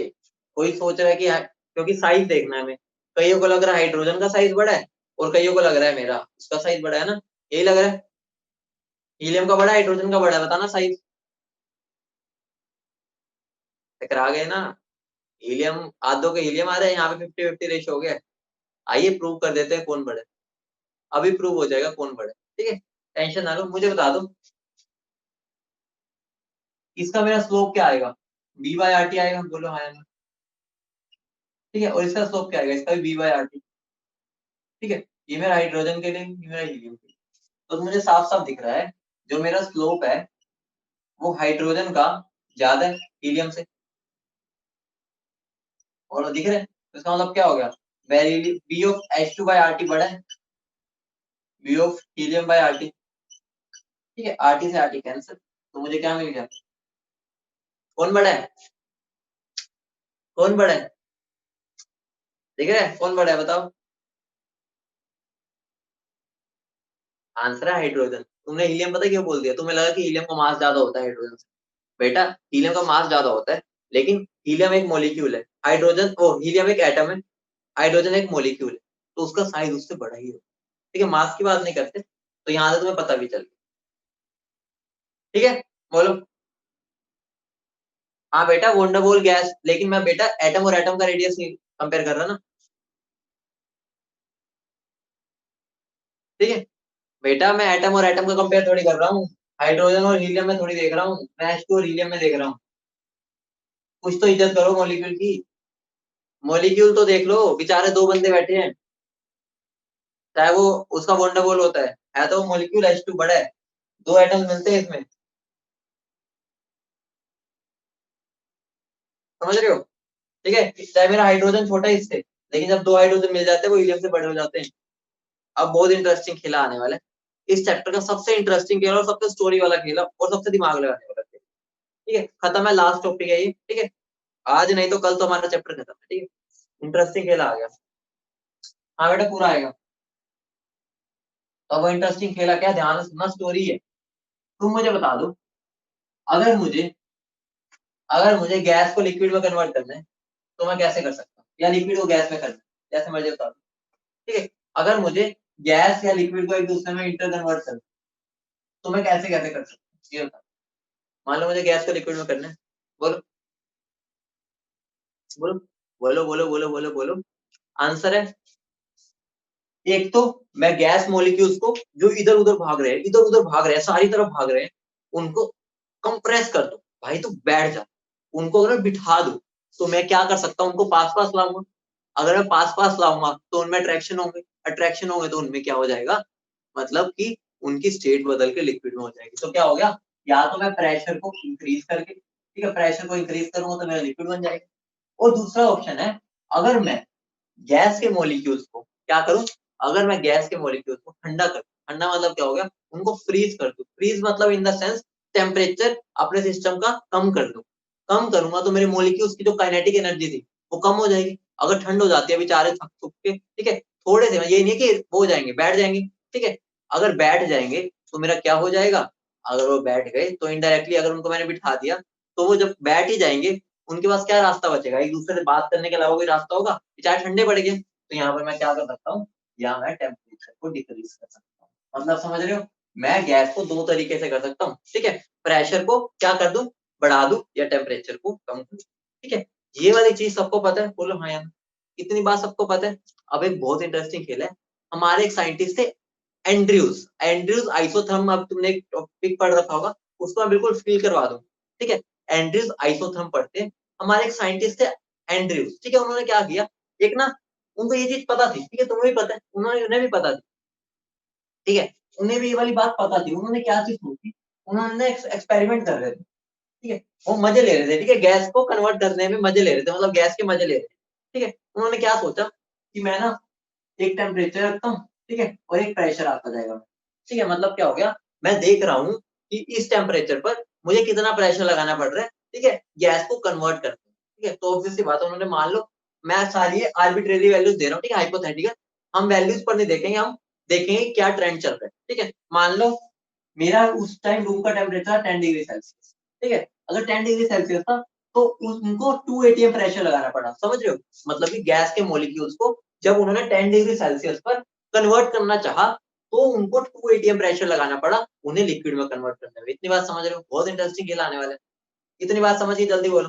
कोई सोच रहा है कि क्योंकि साइज देखना है हमें, कईयों को लग रहा है हाइड्रोजन का साइज बड़ा है और कईयों को लग रहा है मेरा उसका साइज बड़ा है ना, यही लग रहा है, हीलियम का बड़ा है हाइड्रोजन का बड़ा है, बताना साइज, टकरा गए ना, हीलियम आधो के हीलियम आ रहे हैं, यहाँ पे 50-50 रेशो हो गया। आइए प्रूव कर देते हैं कौन बड़ा है, अभी प्रूव हो जाएगा कौन बड़ा है, ठीक है, टेंशन ना लो, मुझे बता दो इसका मेरा स्लोप क्या आएगा, बी बाई आर टी आएगा, बोलो हाँ या ना, ठीक है, और इसका स्लोप क्या आएगा, इसका भी बी बाई आर टी, ठीक है, ये मेरा हाइड्रोजन के लिए, ये मेरा हीलियम के लिए। तो मुझे साफ साफ दिख रहा है जो मेरा स्लोप है वो हाइड्रोजन का ज्यादा है हीलियम से, और दिख रहा है, तो इसका मतलब क्या हो गया, value B of H2 by R T बड़ा है B of helium by R T, ठीक है, आर टी से आर टी कैंसिल, तो मुझे क्या मिल गया, कौन बड़ा है, कौन बड़ा है, दिख रहा है कौन बड़ा है, बताओ, आंसर है हाइड्रोजन। तुमने हीलियम पता क्यों बोल दिया, तुम्हें लगा कि हीलियम का मास ज्यादा होता है हाइड्रोजन से, बेटा हीलियम का मास ज्यादा होता है लेकिन हीलियम एक मॉलिक्यूल है, हाइड्रोजन ओ हीलियम एक एटम है, हाइड्रोजन एक मॉलिक्यूल है, तो उसका साइज उससे बड़ा ही होता है, ठीक है, मास की बात नहीं करते, तो यहाँ से तुम्हें पता भी चल गया, ठीक है, बोलो, हाँ बेटा वंडरबॉल गैस, लेकिन मैं बेटा एटम और एटम का रेडियस नहीं कंपेयर कर रहा ना, ठीक है, बेटा मैं एटम और एटम का कंपेयर थोड़ी कर रहा हूँ, हाइड्रोजन और हीलियम में थोड़ी देख रहा हूँ, मैं H2 और हीलियम में देख रहा हूँ, कुछ तो इज्जत करो मॉलिक्यूल की, मॉलिक्यूल तो देख लो, बेचारे दो बंदे बैठे हैं, चाहे वो उसका वंडरबॉल होता है तो वो मॉलिक्यूल H2 बड़ा है, दो एटम मिलते हैं इसमें, समझ रहे हो, ठीक है, चाहे मेरा हाइड्रोजन छोटा है इससे, लेकिन जब दो हाइड्रोजन मिल जाते हैं वो हीलियम से बड़े हो जाते हैं। अब बहुत इंटरेस्टिंग खेला आने वाला है, इस चैप्टर का सबसे इंटरेस्टिंग खेल और सबसे स्टोरी वाला खेल और सबसे दिमाग लगाने वाला खेल, ठीक है, खत्म है, लास्ट टॉपिक है ये, ठीक है, आज नहीं तो कल तो हमारा चैप्टर खत्म है, ठीक है, इंटरेस्टिंग खेला आ गया, हाँ बेटा पूरा आएगा, तो वो इंटरेस्टिंग खेला क्या, ध्यान से सुनना, स्टोरी है, तुम मुझे बता दो, अगर मुझे अगर मुझे गैस को लिक्विड में कन्वर्ट करना है तो मैं कैसे कर सकता हूँ, या लिक्विड को गैस में करना है, जैसे मर्जी बता दो, ठीक है, अगर मुझे गैस या लिक्विड को एक दूसरे में इंटर कन्वर्ट करना तो मैं कैसे कैसे कर सकता हूँ, ये बता, मान लो मुझे गैस को लिक्विड में करना है, बोलो बोलो बोलो बोलो बोलो बोलो बोलो, आंसर है, एक तो मैं गैस मॉलिक्यूल्स को जो इधर उधर भाग रहे हैं, इधर उधर भाग रहे हैं, सारी तरफ भाग रहे हैं, उनको कंप्रेस कर दो, भाई तू बैठ जा, उनको अगर बिठा दो तो मैं क्या कर सकता हूँ, उनको पास पास लाऊंगा, अगर मैं पास पास लाऊंगा तो उनमें अट्रैक्शन होंगे तो उनमें क्या हो जाएगा, मतलब कि उनकी स्टेट बदल के लिक्विड में हो जाएगी, तो क्या हो गया, या तो मैं प्रेशर को इंक्रीज करके, ठीक है, प्रेशर को इंक्रीज करूंगा तो मेरा लिक्विड बन जाएगा। और दूसरा ऑप्शन है, अगर मैं गैस के मॉलिक्यूल्स को क्या करूं, अगर मैं गैस के मॉलिक्यूल्स को ठंडा कर, ठंडा मतलब क्या हो गया, उनको फ्रीज कर दूं। फ्रीज मतलब इन द सेंस टेम्परेचर अपने सिस्टम का कम कर दूं। कम करूंगा तो मेरे मॉलिक्यूल्स की जो काइनेटिक एनर्जी थी वो कम हो जाएगी। अगर ठंड हो जाती है बेचारे थक थक के, ठीक है, थोड़े से, ये नहीं कि वो हो जाएंगे, बैठ जाएंगे, ठीक है, अगर बैठ जाएंगे तो मेरा क्या हो जाएगा, अगर वो बैठ गए तो इनडायरेक्टली अगर उनको मैंने बिठा दिया तो वो जब बैठ ही जाएंगे उनके पास क्या रास्ता बचेगा, एक दूसरे से बात करने के अलावा कोई रास्ता होगा, बेचारे ठंडे पड़ गए। तो यहाँ पर मैं क्या कर सकता हूँ, यहाँ मैं टेम्परेचर को डिक्रीज कर सकता हूँ। मतलब समझ रहे हो, मैं गैस को दो तरीके से कर सकता हूँ, ठीक है, प्रेशर को क्या कर दूं, बढ़ा दूं, या टेम्परेचर को कम कर दूं, ठीक है। ये वाली चीज सबको पता है, बोलो हाँ यार, इतनी बात सबको पता है। अब एक बहुत इंटरेस्टिंग खेल है, हमारे एक साइंटिस्ट थे एंड्रयूज, एंड्रयूज आइसोथर्म, अब तुमने एक टॉपिक पढ़ रखा होगा, उसको मैं बिल्कुल फील करवा दूं, ठीक है। एंड्रयूज आइसोथर्म पढ़ते हैं, हमारे एक साइंटिस्ट थे एंड्रयूज, ठीक है, उन्होंने क्या किया, एक ना, उनको ये चीज पता थी, ठीक है, तुम्हें भी पता है, उन्हें भी पता थी, ठीक है, उन्हें भी ये वाली बात पता थी। उन्होंने क्या चीज सोची, उन्होंने एक्सपेरिमेंट कर रहे थे, ठीक है, वो मजे ले रहे थे, ठीक है, गैस को कन्वर्ट करने में मजे ले रहे थे, मतलब गैस के मजे ले रहे थे, ठीक है। उन्होंने क्या सोचा कि मैं ना एक टेम्परेचर रखता हूँ, ठीक है, और एक प्रेशर आता जाएगा, ठीक है, मतलब क्या हो गया, मैं देख रहा हूँ कि इस टेम्परेचर पर मुझे कितना प्रेशर लगाना पड़ रहा है, ठीक है, गैस को कन्वर्ट करते हैं, ठीक है। तो ऑब्वियस सी बात है, उन्होंने मान लो, मैं सारी आर्बिट्रेरी वैल्यूज दे रहा हूँ, ठीक है, हाइपोथेटिकल, हम वैल्यूज पर नहीं देखेंगे, हम देखेंगे क्या ट्रेंड चल रहा है, ठीक है। मान लो मेरा उस टाइम रूम का टेम्परेचर 10 डिग्री सेल्सियस, ठीक है, अगर 10 डिग्री सेल्सियस था तो उनको 2 atm प्रेशर लगाना पड़ा, समझ रहे हो, मतलब कि गैस के मॉलिक्यूल्स को जब उन्होंने 10 डिग्री सेल्सियस पर कन्वर्ट करना चाहा तो उनको 2 atm प्रेशर लगाना पड़ा उन्हें लिक्विड में कन्वर्ट करने में। इतनी बात समझ रहे हो, बहुत इंटरेस्टिंग खेल आने वाला है। इतनी बात समझ गई, जल्दी बोलो,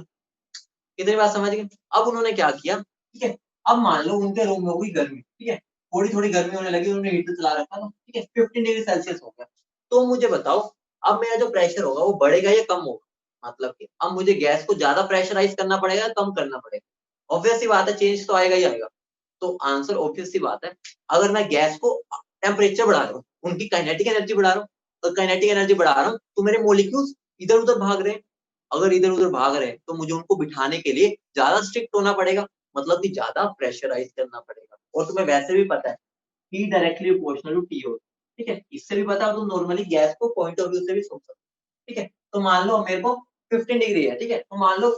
कितनी बात समझ गए। अब उन्होंने क्या किया, ठीक है, अब मान लो उनके रूम में हो गई गर्मी, ठीक है, थोड़ी थोड़ी गर्मी होने लगी, उन्होंने हीटर चला रखा था, ठीक है, 15 डिग्री सेल्सियस हो गया। तो मुझे बताओ, अब मेरा जो प्रेशर होगा वो बढ़ेगा या कम होगा, मतलब कि अब मुझे गैस को ज्यादा प्रेशराइज करना पड़ेगा या कम करना पड़ेगा, ऑब्वियस सी बात है, चेंज तो आएगा ही आएगा। तो आंसर ऑब्वियस सी बात है, अगर मैं गैस को टेम्परेचर बढ़ा रहा हूँ, उनकी काइनेटिक एनर्जी बढ़ा रहा हूँ, तो काइनेटिक एनर्जी बढ़ा रहा हूँ तो मेरे मोलिक्यूल्स इधर उधर भाग रहे हैं, अगर इधर उधर भाग रहे हैं तो मुझे उनको बिठाने के लिए ज्यादा स्ट्रिक्ट होना पड़ेगा, मतलब कि ज्यादा प्रेशराइज करना पड़ेगा। और तुम्हें वैसे भी पता है T directly proportional to T होता है, ठीक है, इससे भी पता है, तो नॉर्मली गैस को पॉइंट ऑफ व्यू से भी सोच सकते हो, ठीक है। तो मान लो मेरे को 15 डिग्री है, ठीक है, तो मान लो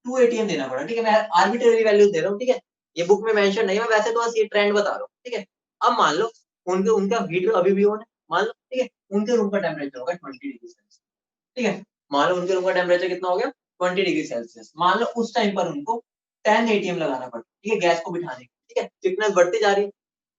2 atm देना पड़ा, ठीक है, मैं आर्बिट्रेरी वैल्यू दे रहा हूँ, ठीक है, ये बुक में मेंशन नहीं है, मैं वैसे तो बस ये ट्रेंड बता रहा हूँ, ठीक है। अब मान लो उनके उनका हीटर अभी भी ऑन है, मान लो, ठीक है, उनके रूम का टेम्परेचर होगा 20 डिग्री सेल्सियस, ठीक है, मान लो उनके रूम का टेम्परेचर कितना हो गया, 20 डिग्री सेल्सियस। मान लो उस टाइम पर उनको 10 atm लगाना पड़ा, ठीक है, गैस को बिठाने के, ठीक है, थिकनेस बढ़ती जा रही है,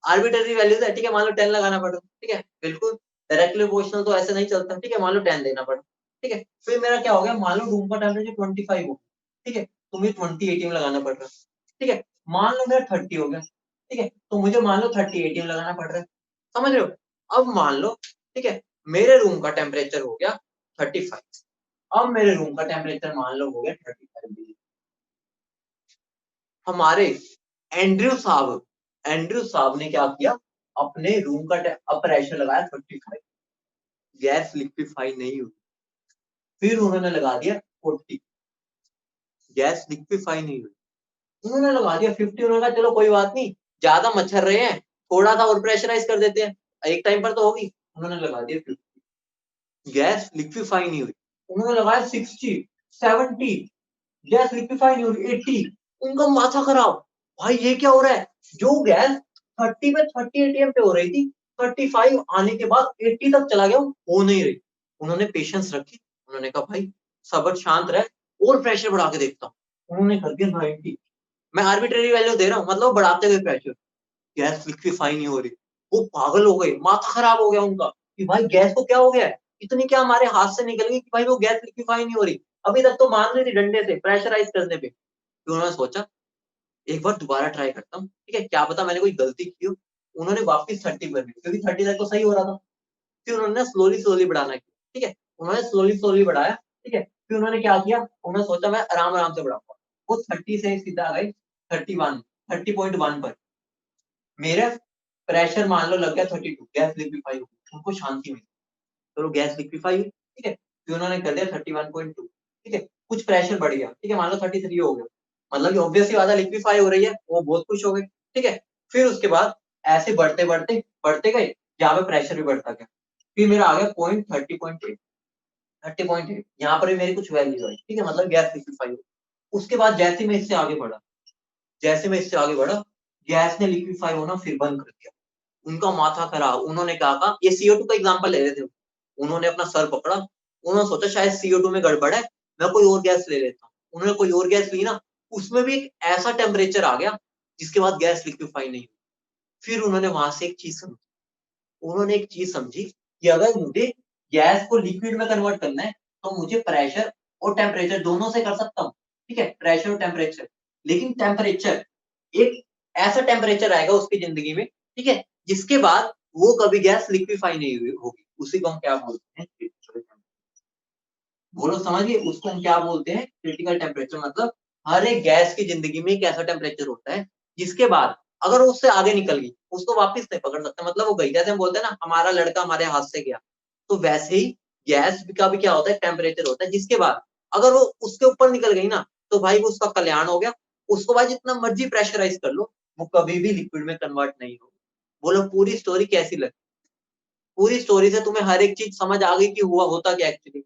आर्बिट्रेरी वैल्यूज है, ठीक है, मान लो 10 लगाना पड़ा, ठीक है, बिल्कुल डायरेक्टली प्रोपोर्शनल तो ऐसे नहीं चलता, ठीक है, मान लो 10 देना पड़ा, ठीक है, फिर मेरा क्या हो गया, मान लो रूम का टेम्परेचर 25 हो, ठीक है, तो मुझे 20 atm लगाना पड़ रहा है, ठीक है, मान लो मेरा 30 हो गया, ठीक है, तो मुझे मान लो 30 atm लगाना पड़ रहा है, समझ रहे हो। अब मान लो, ठीक है, मेरे रूम का टेम्परेचर हो गया 35, अब मेरे रूम का टेम्परेचर मान लो हो गया 35 डिग्री। हमारे एंड्रयू साहब ने क्या किया, अपने रूम का अब प्रेशर लगाया 35, गैस लिक्विफाई नहीं हुई, फिर उन्होंने लगा दिया 40, गैस लिक्विफाई नहीं हुई, उन्होंने लगा दिया 50, उन्होंने कहा चलो कोई बात नहीं, ज्यादा मच्छर रहे हैं, थोड़ा सा और प्रेशराइज कर देते हैं, एक टाइम पर तो होगी, उन्होंने लगा दिया 50, गैस लिक्विफाई नहीं हुई, उन्होंने लगाया 60, 70, गैस लिक्विफाई नहीं हो रही, 80, उनका माथा खराब, भाई ये क्या हो रहा है, जो गैस 30 पे 30 atm पे हो रही थी, 35 आने के बाद 80 तक चला गया, हो नहीं रही। उन्होंने पेशेंस रखी, उन्होंने कहा भाई सबर शांत रहे और प्रेशर बढ़ा के देखता हूँ, उन्होंने कर दिया 90, मैं आर्बिट्रेरी वैल्यू दे रहा हूँ, मतलब बढ़ाते हुए प्रेशर, गैस लिक्विफाई नहीं हो रही, वो पागल हो गए, माथा खराब हो गया उनका कि भाई गैस को क्या हो गया है, इतनी क्या हमारे हाथ से निकल गई कि भाई वो गैस लिक्विफाई नहीं हो रही, अभी तक तो मान रही थी डंडे से प्रेशराइज करने पे। फिर उन्होंने सोचा एक बार दोबारा ट्राई करता हूँ, ठीक है, क्या पता मैंने कोई गलती की हो। उन्होंने वापस 30 कर दी, क्योंकि 30 तक तो सही हो रहा था। फिर उन्होंने स्लोली स्लोली बढ़ाना किया, ठीक है, उन्होंने स्लोली स्लोली बढ़ाया, ठीक है, फिर उन्होंने क्या किया, उन्होंने सोचा मैं आराम आराम से बढ़ाऊंगा, वो 30 से सीधा गए 31, 30.1 पर, मेरा प्रेशर मान लो लग गया 32, गैस लिक्विफाई हुई, उनको शांति मिली, चलो गैस लिक्विफाई हुई, ठीक है, फिर उन्होंने कर दिया 31.2, ठीक है, कुछ प्रेशर बढ़ गया, ठीक है, मान लो 33 हो गया, मतलब कि ऑब्वियसली बात है लिक्विफाई हो रही है, वो बहुत खुश हो गए, ठीक है। फिर उसके बाद ऐसे बढ़ते बढ़ते बढ़ते गए, यहाँ पे प्रेशर भी बढ़ता गया, फिर मेरा आ गया पॉइंट 30.8 यहाँ पर भी मेरी कुछ वैल्यू आई, ठीक है, मतलब गैस लिक्विफाई हो। उसके बाद जैसे मैं इससे आगे बढ़ा, गैस ने लिक्विफाई होना फिर बंद कर दिया। उनका माथा खराब, उन्होंने क्या कहा, ये CO2 का एग्जांपल ले रहे थे, उन्होंने अपना सर पकड़ा, उन्होंने सोचा शायद CO2 में गड़बड़ है, मैं कोई और गैस ले लेता हूँ। उन्होंने कोई और गैस ली ना, उसमें भी एक ऐसा टेम्परेचर आ गया जिसके बाद गैस लिक्विफाई नहीं हुई। फिर उन्होंने वहां से एक चीज समझी कि अगर मुझे गैस को लिक्विड में कन्वर्ट करना है तो मुझे प्रेशर और टेम्परेचर दोनों से कर सकता हूँ, ठीक है, प्रेशर और टेम्परेचर। लेकिन टेम्परेचर, एक ऐसा टेम्परेचर आएगा उसकी जिंदगी में, ठीक है, जिसके बाद वो कभी गैस लिक्विफाई नहीं होगी, उसी को हम क्या बोलते हैं, बोलो समझिए, उसको हम क्या बोलते हैं, क्रिटिकल टेम्परेचर। मतलब हर एक गैस की जिंदगी में एक ऐसा टेम्परेचर होता है जिसके बाद अगर वो उससे आगे निकल गई, उसको वापस नहीं पकड़ सकते, मतलब वो गई। जैसे हम बोलते हैं ना, हमारा लड़का हमारे हाथ से गया, तो वैसे ही गैस का भी क्या होता है, टेम्परेचर होता है, जिसके बाद अगर वो उसके ऊपर निकल गई ना, तो भाई वो उसका कल्याण हो गया। उसको भाई जितना मर्जी प्रेशराइज कर लो, वो कभी भी लिक्विड में कन्वर्ट नहीं होगी। बोलो पूरी स्टोरी कैसी लगी? पूरी स्टोरी से तुम्हें हर एक चीज समझ आ गई कि हुआ होता क्या एक्चुअली?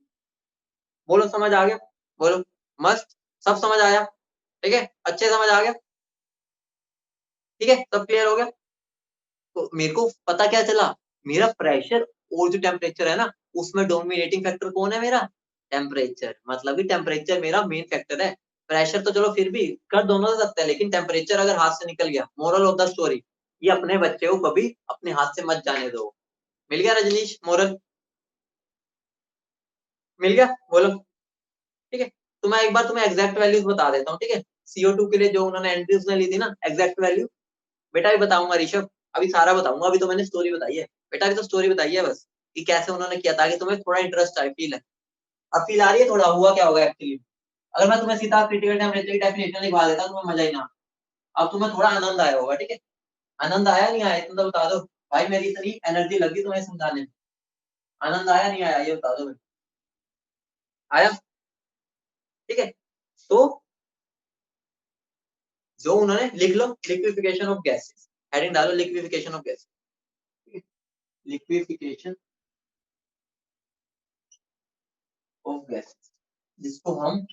बोलो समझ आ गया? बोलो मस्त, सब समझ आया, ठीक है, अच्छे समझ आ गया, ठीक है, सब क्लियर हो गया। तो मेरे को पता क्या चला, मेरा प्रेशर और जो टेम्परेचर है ना, उसमें डोमिनेटिंग फैक्टर कौन है मेरा? टेम्परेचर। मतलब कि टेम्परेचर मेरा मेन फैक्टर है। प्रेशर तो चलो फिर भी कर दोनों से सकते हैं, लेकिन टेम्परेचर अगर हाथ से निकल गया, मोरल ऑफ द स्टोरी, ये अपने बच्चे को कभी अपने हाथ से मत जाने दो। मिल गया रजनीश मोरल? मिल गया? बोलो, ठीक है। तो मैं एक बार तुम्हें एग्जैक्ट वैल्यूज बता देता हूँ, ठीक है, CO2 के लिए जो उन्होंने एंड्रयूज ने ली थी ना, एग्जैक्ट वैल्यू बेटा भी बताऊंगा ऋषभ, अभी सारा बताऊंगा, अभी तो मैंने स्टोरी बताई है बेटा, अभी तो स्टोरी बताई है बस, कि कैसे उन्होंने किया, ताकि तुम्हें थोड़ा इंटरेस्ट आए, फील है। अब फील आ रही है थोड़ा, हुआ क्या होगा एक्चुअली? अगर मैं तुम्हें सीधा क्रिटिकल टेम्परेचर की डेफिनेशन लिखवा देता तुम्हें मजा ही ना। अब तुम्हें थोड़ा आनंद आया होगा, ठीक है, आनंद आया नहीं आया तुम तो बता दो। भाई मेरी इतनी एनर्जी लगी तुम्हें समझाने में, आनंद आया नहीं आया ये बता दो। आया? ठीक है। तो जो उन्होंने लिख लो, लिक्विफिकेशन ऑफ गैसेस, हेडिंग डालो liquefaction of gases, liquefaction of gases, जिसको हम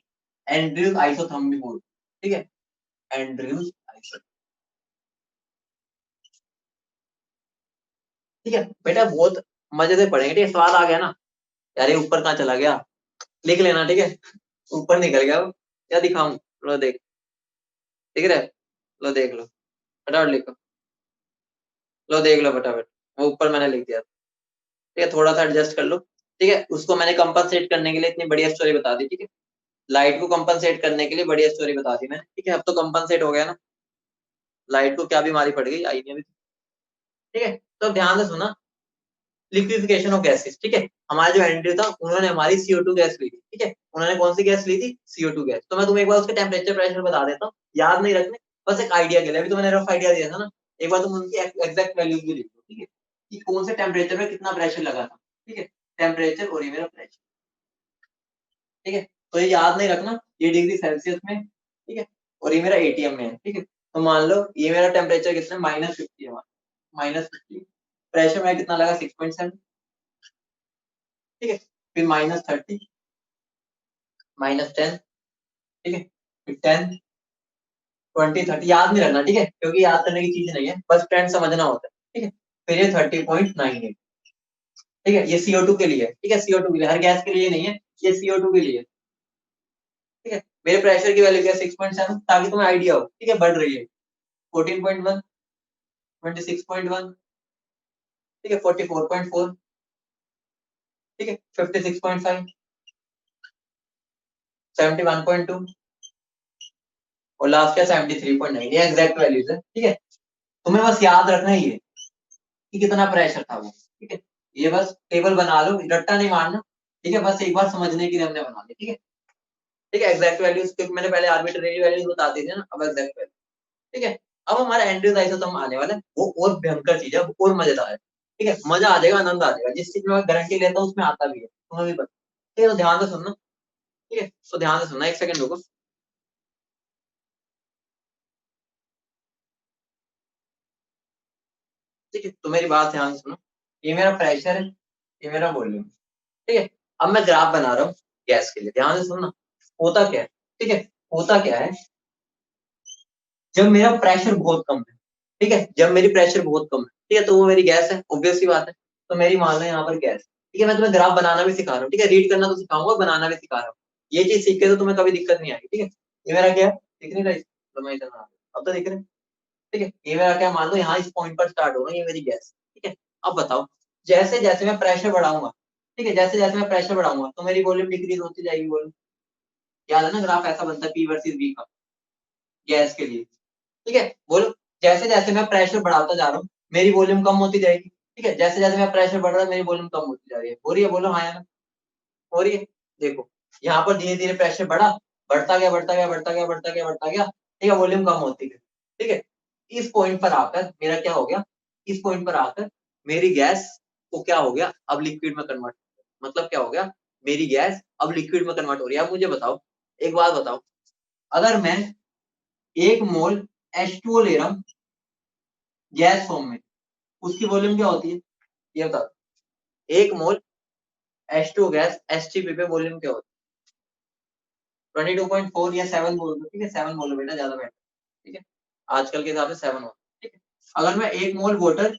एंड्रयूज आइसोथर्म भी बोलते हैं, ठीक है, एंड्रयूज आइसोथर्म। ठीक है बेटा, बहुत मजे से पढ़ेंगे, ठीक है, स्वाद आ गया ना? यार ये ऊपर कहाँ चला गया, लिख लेना, ठीक है, ऊपर निकल गया वो, क्या दिखाऊं, लो देख, दिख रहा है, लो देख लो, फटाफट लिखो, लो देख लो फटाफट, वो ऊपर मैंने लिख दिया, ठीक है, थोड़ा सा एडजस्ट कर लो, ठीक है। उसको मैंने कंपनसेट करने के लिए इतनी बढ़िया स्टोरी बता दी, ठीक है, लाइट को कंपनसेट करने के लिए बढ़िया स्टोरी बता दी मैंने, ठीक है, अब तो कंपनसेट हो गया ना, लाइट को क्या बीमारी पड़ गई, आई नहीं अभी, ठीक है। तो अब ध्यान से सुना, लिक्विफिकेशन ऑफ गैसेस, ठीक है, हमारा जो एंड्रयू था उन्होंने हमारी CO2 गैस ली थी, ठीक है, उन्होंने कौन सी गैस ली थी, CO2 गैस। तो मैं तुम्हें एक बार उसके टेम्परेचर प्रेशर बता देता हूँ, याद नहीं रखने, बस एक आइडिया के लिए, अभी तो मैंने रफ आइडिया दिया था ना, एक बार तुम उनकी एग्जैक्ट वैल्यूज भी लिख लो, ठीक है, कि कौन से टेम्परेचर में कितना प्रेशर लगा था, ठीक है, टेम्परेचर और ये मेरा प्रेशर, ठीक है। तो ये याद नहीं रखना, ये डिग्री सेल्सियस में, ठीक है, और ये मेरा ATM में है, ठीक है। तो मान लो ये मेरा टेम्परेचर कितना, -50 है, -50, प्रेशर में कितना लगा, 6.7, ठीक है, फिर -30, -10, ठीक है, फिर 10, 20, 30, याद नहीं रखना, ठीक है, क्योंकि याद करने की चीज नहीं है, बस ट्रेंड समझना होता है, ठीक है। फिर ये 30.98, ठीक है, ये CO2 के लिए, ठीक है, CO2 के लिए, हर गैस के लिए नहीं है, ये CO2 के लिए, ठीक है। मेरे प्रेशर की वैल्यू क्या है, 6.7, ताकि तुम्हें आइडिया हो, ठीक है, बढ़ रही है, 14.1, 26.1, ठीक है, 44.4, ठीक है, 56.5, 71.2, और लास्ट क्या, 73.9, ये एग्जैक्ट वैल्यूज है, ठीक है। तुम्हें बस याद रखना ही है कि कितना प्रेशर था वो, ठीक है, ये बस टेबल बना लो, रट्टा नहीं मारना, ठीक है, बस एक बार समझने के लिए हमने बना ली, ठीक है, ठीक है, एग्जैक्ट वैल्यूज, क्योंकि मैंने पहले आर्बिट्रेरी वैल्यूज बता दी थी ना, अब एग्जैक्ट वैल्यू, ठीक है। अब हमारा एंड्रयूज आइसोथर्म आने वाला है, वो और भयंकर चीज है, वो और मजेदार है, ठीक है, मजा आ जाएगा, आनंद आ जाएगा, जिस चीज में मैं गारंटी लेता हूँ उसमें आता भी है, तुम्हें भी पता, ठीक है, तो ध्यान से सुनना, ठीक है, तो ध्यान से सुनना, एक सेकंड रुको। ठीक है, तो मेरी बात ध्यान से सुनो। ये मेरा प्रेशर है, ये मेरा वॉल्यूम, ठीक है। अब मैं ग्राफ बना रहा हूँ गैस के लिए, ध्यान से सुनना। होता क्या है, ठीक है, होता क्या है, जब मेरा प्रेशर बहुत कम है, ठीक है, जब मेरी प्रेशर बहुत कम है, ठीक है, तो वो मेरी गैस है, ऑब्वियस सी बात है। तो मेरी मान लो यहाँ पर गैस, ठीक है। मैं तुम्हें ग्राफ बनाना भी सिखा रहा हूँ, ठीक है, रीड करना तो सिखाऊंगा, बनाना भी सिखा रहा हूँ। ये चीज सीख के तो तुम्हें कभी दिक्कत नहीं आएगी, ठीक है। ये मेरा क्या है, दिख नहीं रहा, तो मैं इधर अब तो दिख रहा है, ठीक है। ये मेरा क्या, मान लो यहाँ इस पॉइंट पर स्टार्ट होगा, ये मेरी गैस, ठीक है। अब बताओ, जैसे जैसे मैं प्रेशर बढ़ाऊंगा, ठीक है, जैसे जैसे मैं प्रेशर बढ़ाऊंगा तो मेरी वॉल्यूम डिक्रीज होती जाएगी, वॉल्यूम। याद है ना, ग्राफ ऐसा बनता है, पी वर्सेस वी का, गैस के लिए, ठीक है। बोलो, जैसे जैसे मैं प्रेशर बढ़ाता जा रहा हूँ मेरी वॉल्यूम कम होती जाएगी, ठीक है। जैसे जैसे मैं प्रेशर बढ़ रहा है मेरी वॉल्यूम कम होती जा रही है, हो रही है, बोलो हाँ या ना, हो रही है। देखो, यहाँ पर धीरे धीरे प्रेशर बढ़ा, बढ़ता गया, बढ़ता गया, बढ़ता गया, बढ़ता गया, बढ़ता गया, ठीक है, वॉल्यूम कम होती गई, ठीक है। इस पॉइंट पर आकर मेरा क्या हो गया, इस पॉइंट पर आकर मेरी गैस को क्या हो गया, अब लिक्विड में कन्वर्ट, मतलब क्या हो गया, मेरी गैस अब लिक्विड में कन्वर्ट हो रही है। अब मुझे बताओ, एक बात बताओ, अगर मैं 1 मोल H2O ले रहा हूँ गैस फॉर्म में, उसकी वॉल्यूम क्या होती है, ये बताओ। 1 मोल H2O गैस एसटीपी पे वॉल्यूम क्या होती है, 22.4 या 7 बोल दो, ठीक है, 7 बोलो बेटा, ज्यादा बेटर, ठीक है, आजकल के हिसाब से 7 हो, ठीक है। अगर मैं 1 मोल वाटर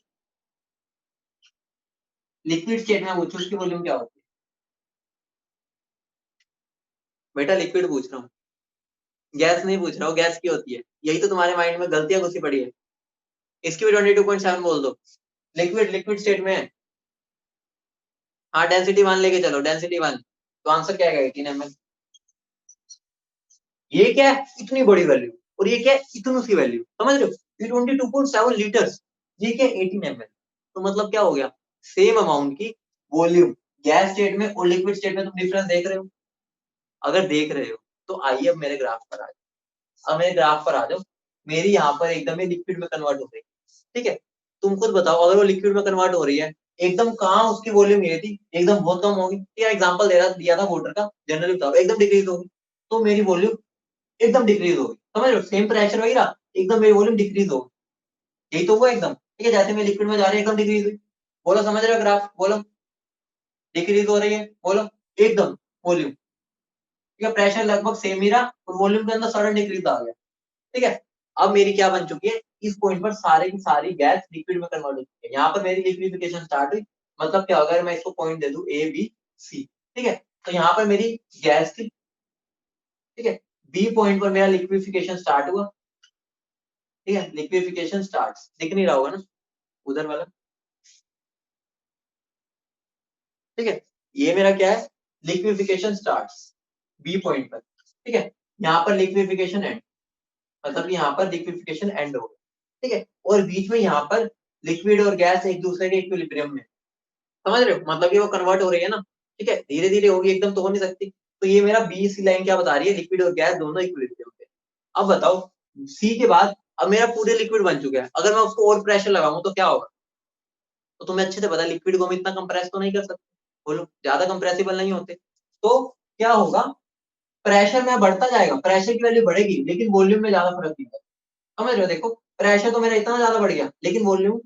लिक्विड स्टेट में पूछूं उसकी वॉल्यूम क्या होती है, बेटा लिक्विड पूछ रहा हूँ, गैस नहीं पूछ रहा हूँ, गैस की होती है, यही तो तुम्हारे माइंड में गलतियां घुसी पड़ी है। इसकी भी 22.7 बोल दो, लिक्विड लिक्विड स्टेट में है। हाँ, डेंसिटी 1 लेके चलो, डेंसिटी 1, तो आंसर क्या आएगा, 18 ml। ये क्या है, इतनी बड़ी वैल्यू, और ये क्या है, इतनी सी वैल्यू, समझ रहे हो, ये 22.7 लीटर्स, ये क्या 18 ml। तो मतलब क्या हो गया, सेम अमाउंट की वॉल्यूम गैस स्टेट में और लिक्विड स्टेट में, तुम डिफरेंस देख रहे हो। अगर देख रहे हो तो आइए अब मेरे ग्राफ पर आ जाओ, अब मेरे ग्राफ पर आ जाओ। मेरी यहाँ पर एकदम ही लिक्विड में कन्वर्ट हो गई, ठीक है। तुम खुद बताओ, अगर वो लिक्विड में कन्वर्ट हो रही है, एकदम कहाँ उसकी वॉल्यूम ये थी, एकदम बहुत कम होगी, या एग्जांपल दे रहा दिया था वाटर का, जनरली बताओ, एकदम डिक्रीज होगी, तो मेरी वॉल्यूम एकदम डिक्रीज होगी, समझ लो, सेम प्रेशर वही रहा, एकदम मेरी वॉल्यूम डिक्रीज होगी, यही तो हुआ एकदम, ठीक है। जैसे मैं लिक्विड में जा रही है एकदम डिक्रीज हुई, बोलो समझ रहे हो ग्राफ, बोलो डिक्रीज हो रही है, बोलो एकदम वॉल्यूम, ठीक है, प्रेशर लगभग सेम ही रहा और वॉल्यूम के अंदर सडन डिक्रीज आ गया, ठीक है। अब मेरी क्या बन चुकी है, इस पॉइंट पर सारे की सारी गैस लिक्विड में कन्वर्ट हो चुकी है, यहाँ पर मेरी लिक्विडिफिकेशन स्टार्ट हुई। मतलब क्या होगा, अगर मैं इसको पॉइंट दे दूं A B C, ठीक है, तो यहाँ पर मेरी गैस थी, ठीक है, बी पॉइंट पर मेरा लिक्विडिफिकेशन स्टार्ट हुआ, ठीक है, लिक्विडिफिकेशन स्टार्ट, दिख नहीं रहा होगा ना उधर वाला, ठीक है। ये मेरा क्या है, लिक्विडिफिकेशन स्टार्ट बी पॉइंट पर, ठीक है, यहाँ पर लिक्विडिफिकेशन एंड, मतलब यहाँ पर लिक्विडिफिकेशन एंड हो गया, ठीक है, और बीच में यहाँ पर लिक्विड और गैस एक दूसरे के इक्विलिब्रियम में, समझ रहे हो, मतलब कि वो कन्वर्ट हो रही है ना, ठीक है, धीरे धीरे होगी, एकदम तो हो नहीं सकती। तो ये मेरा बी सी लाइन क्या बता रही है, लिक्विड और गैस दोनों इक्विलिब्रियम पे। अब बताओ, सी के बाद अब मेरा पूरे लिक्विड बन चुका है, अगर मैं उसको और प्रेशर लगाऊं तो क्या होगा, तो तुम्हें अच्छे से पता है लिक्विड को हम इतना कंप्रेस तो नहीं कर सकते, बोलो ज्यादा कंप्रेसिबल नहीं होते, तो क्या होगा, प्रेशर में बढ़ता जाएगा, प्रेशर की वैल्यू बढ़ेगी लेकिन वॉल्यूम में ज्यादा फर्क नहीं होगा, समझ रहे हो, देखो प्रेशर तो मेरा इतना ज्यादा बढ़ गया लेकिन वॉल्यूम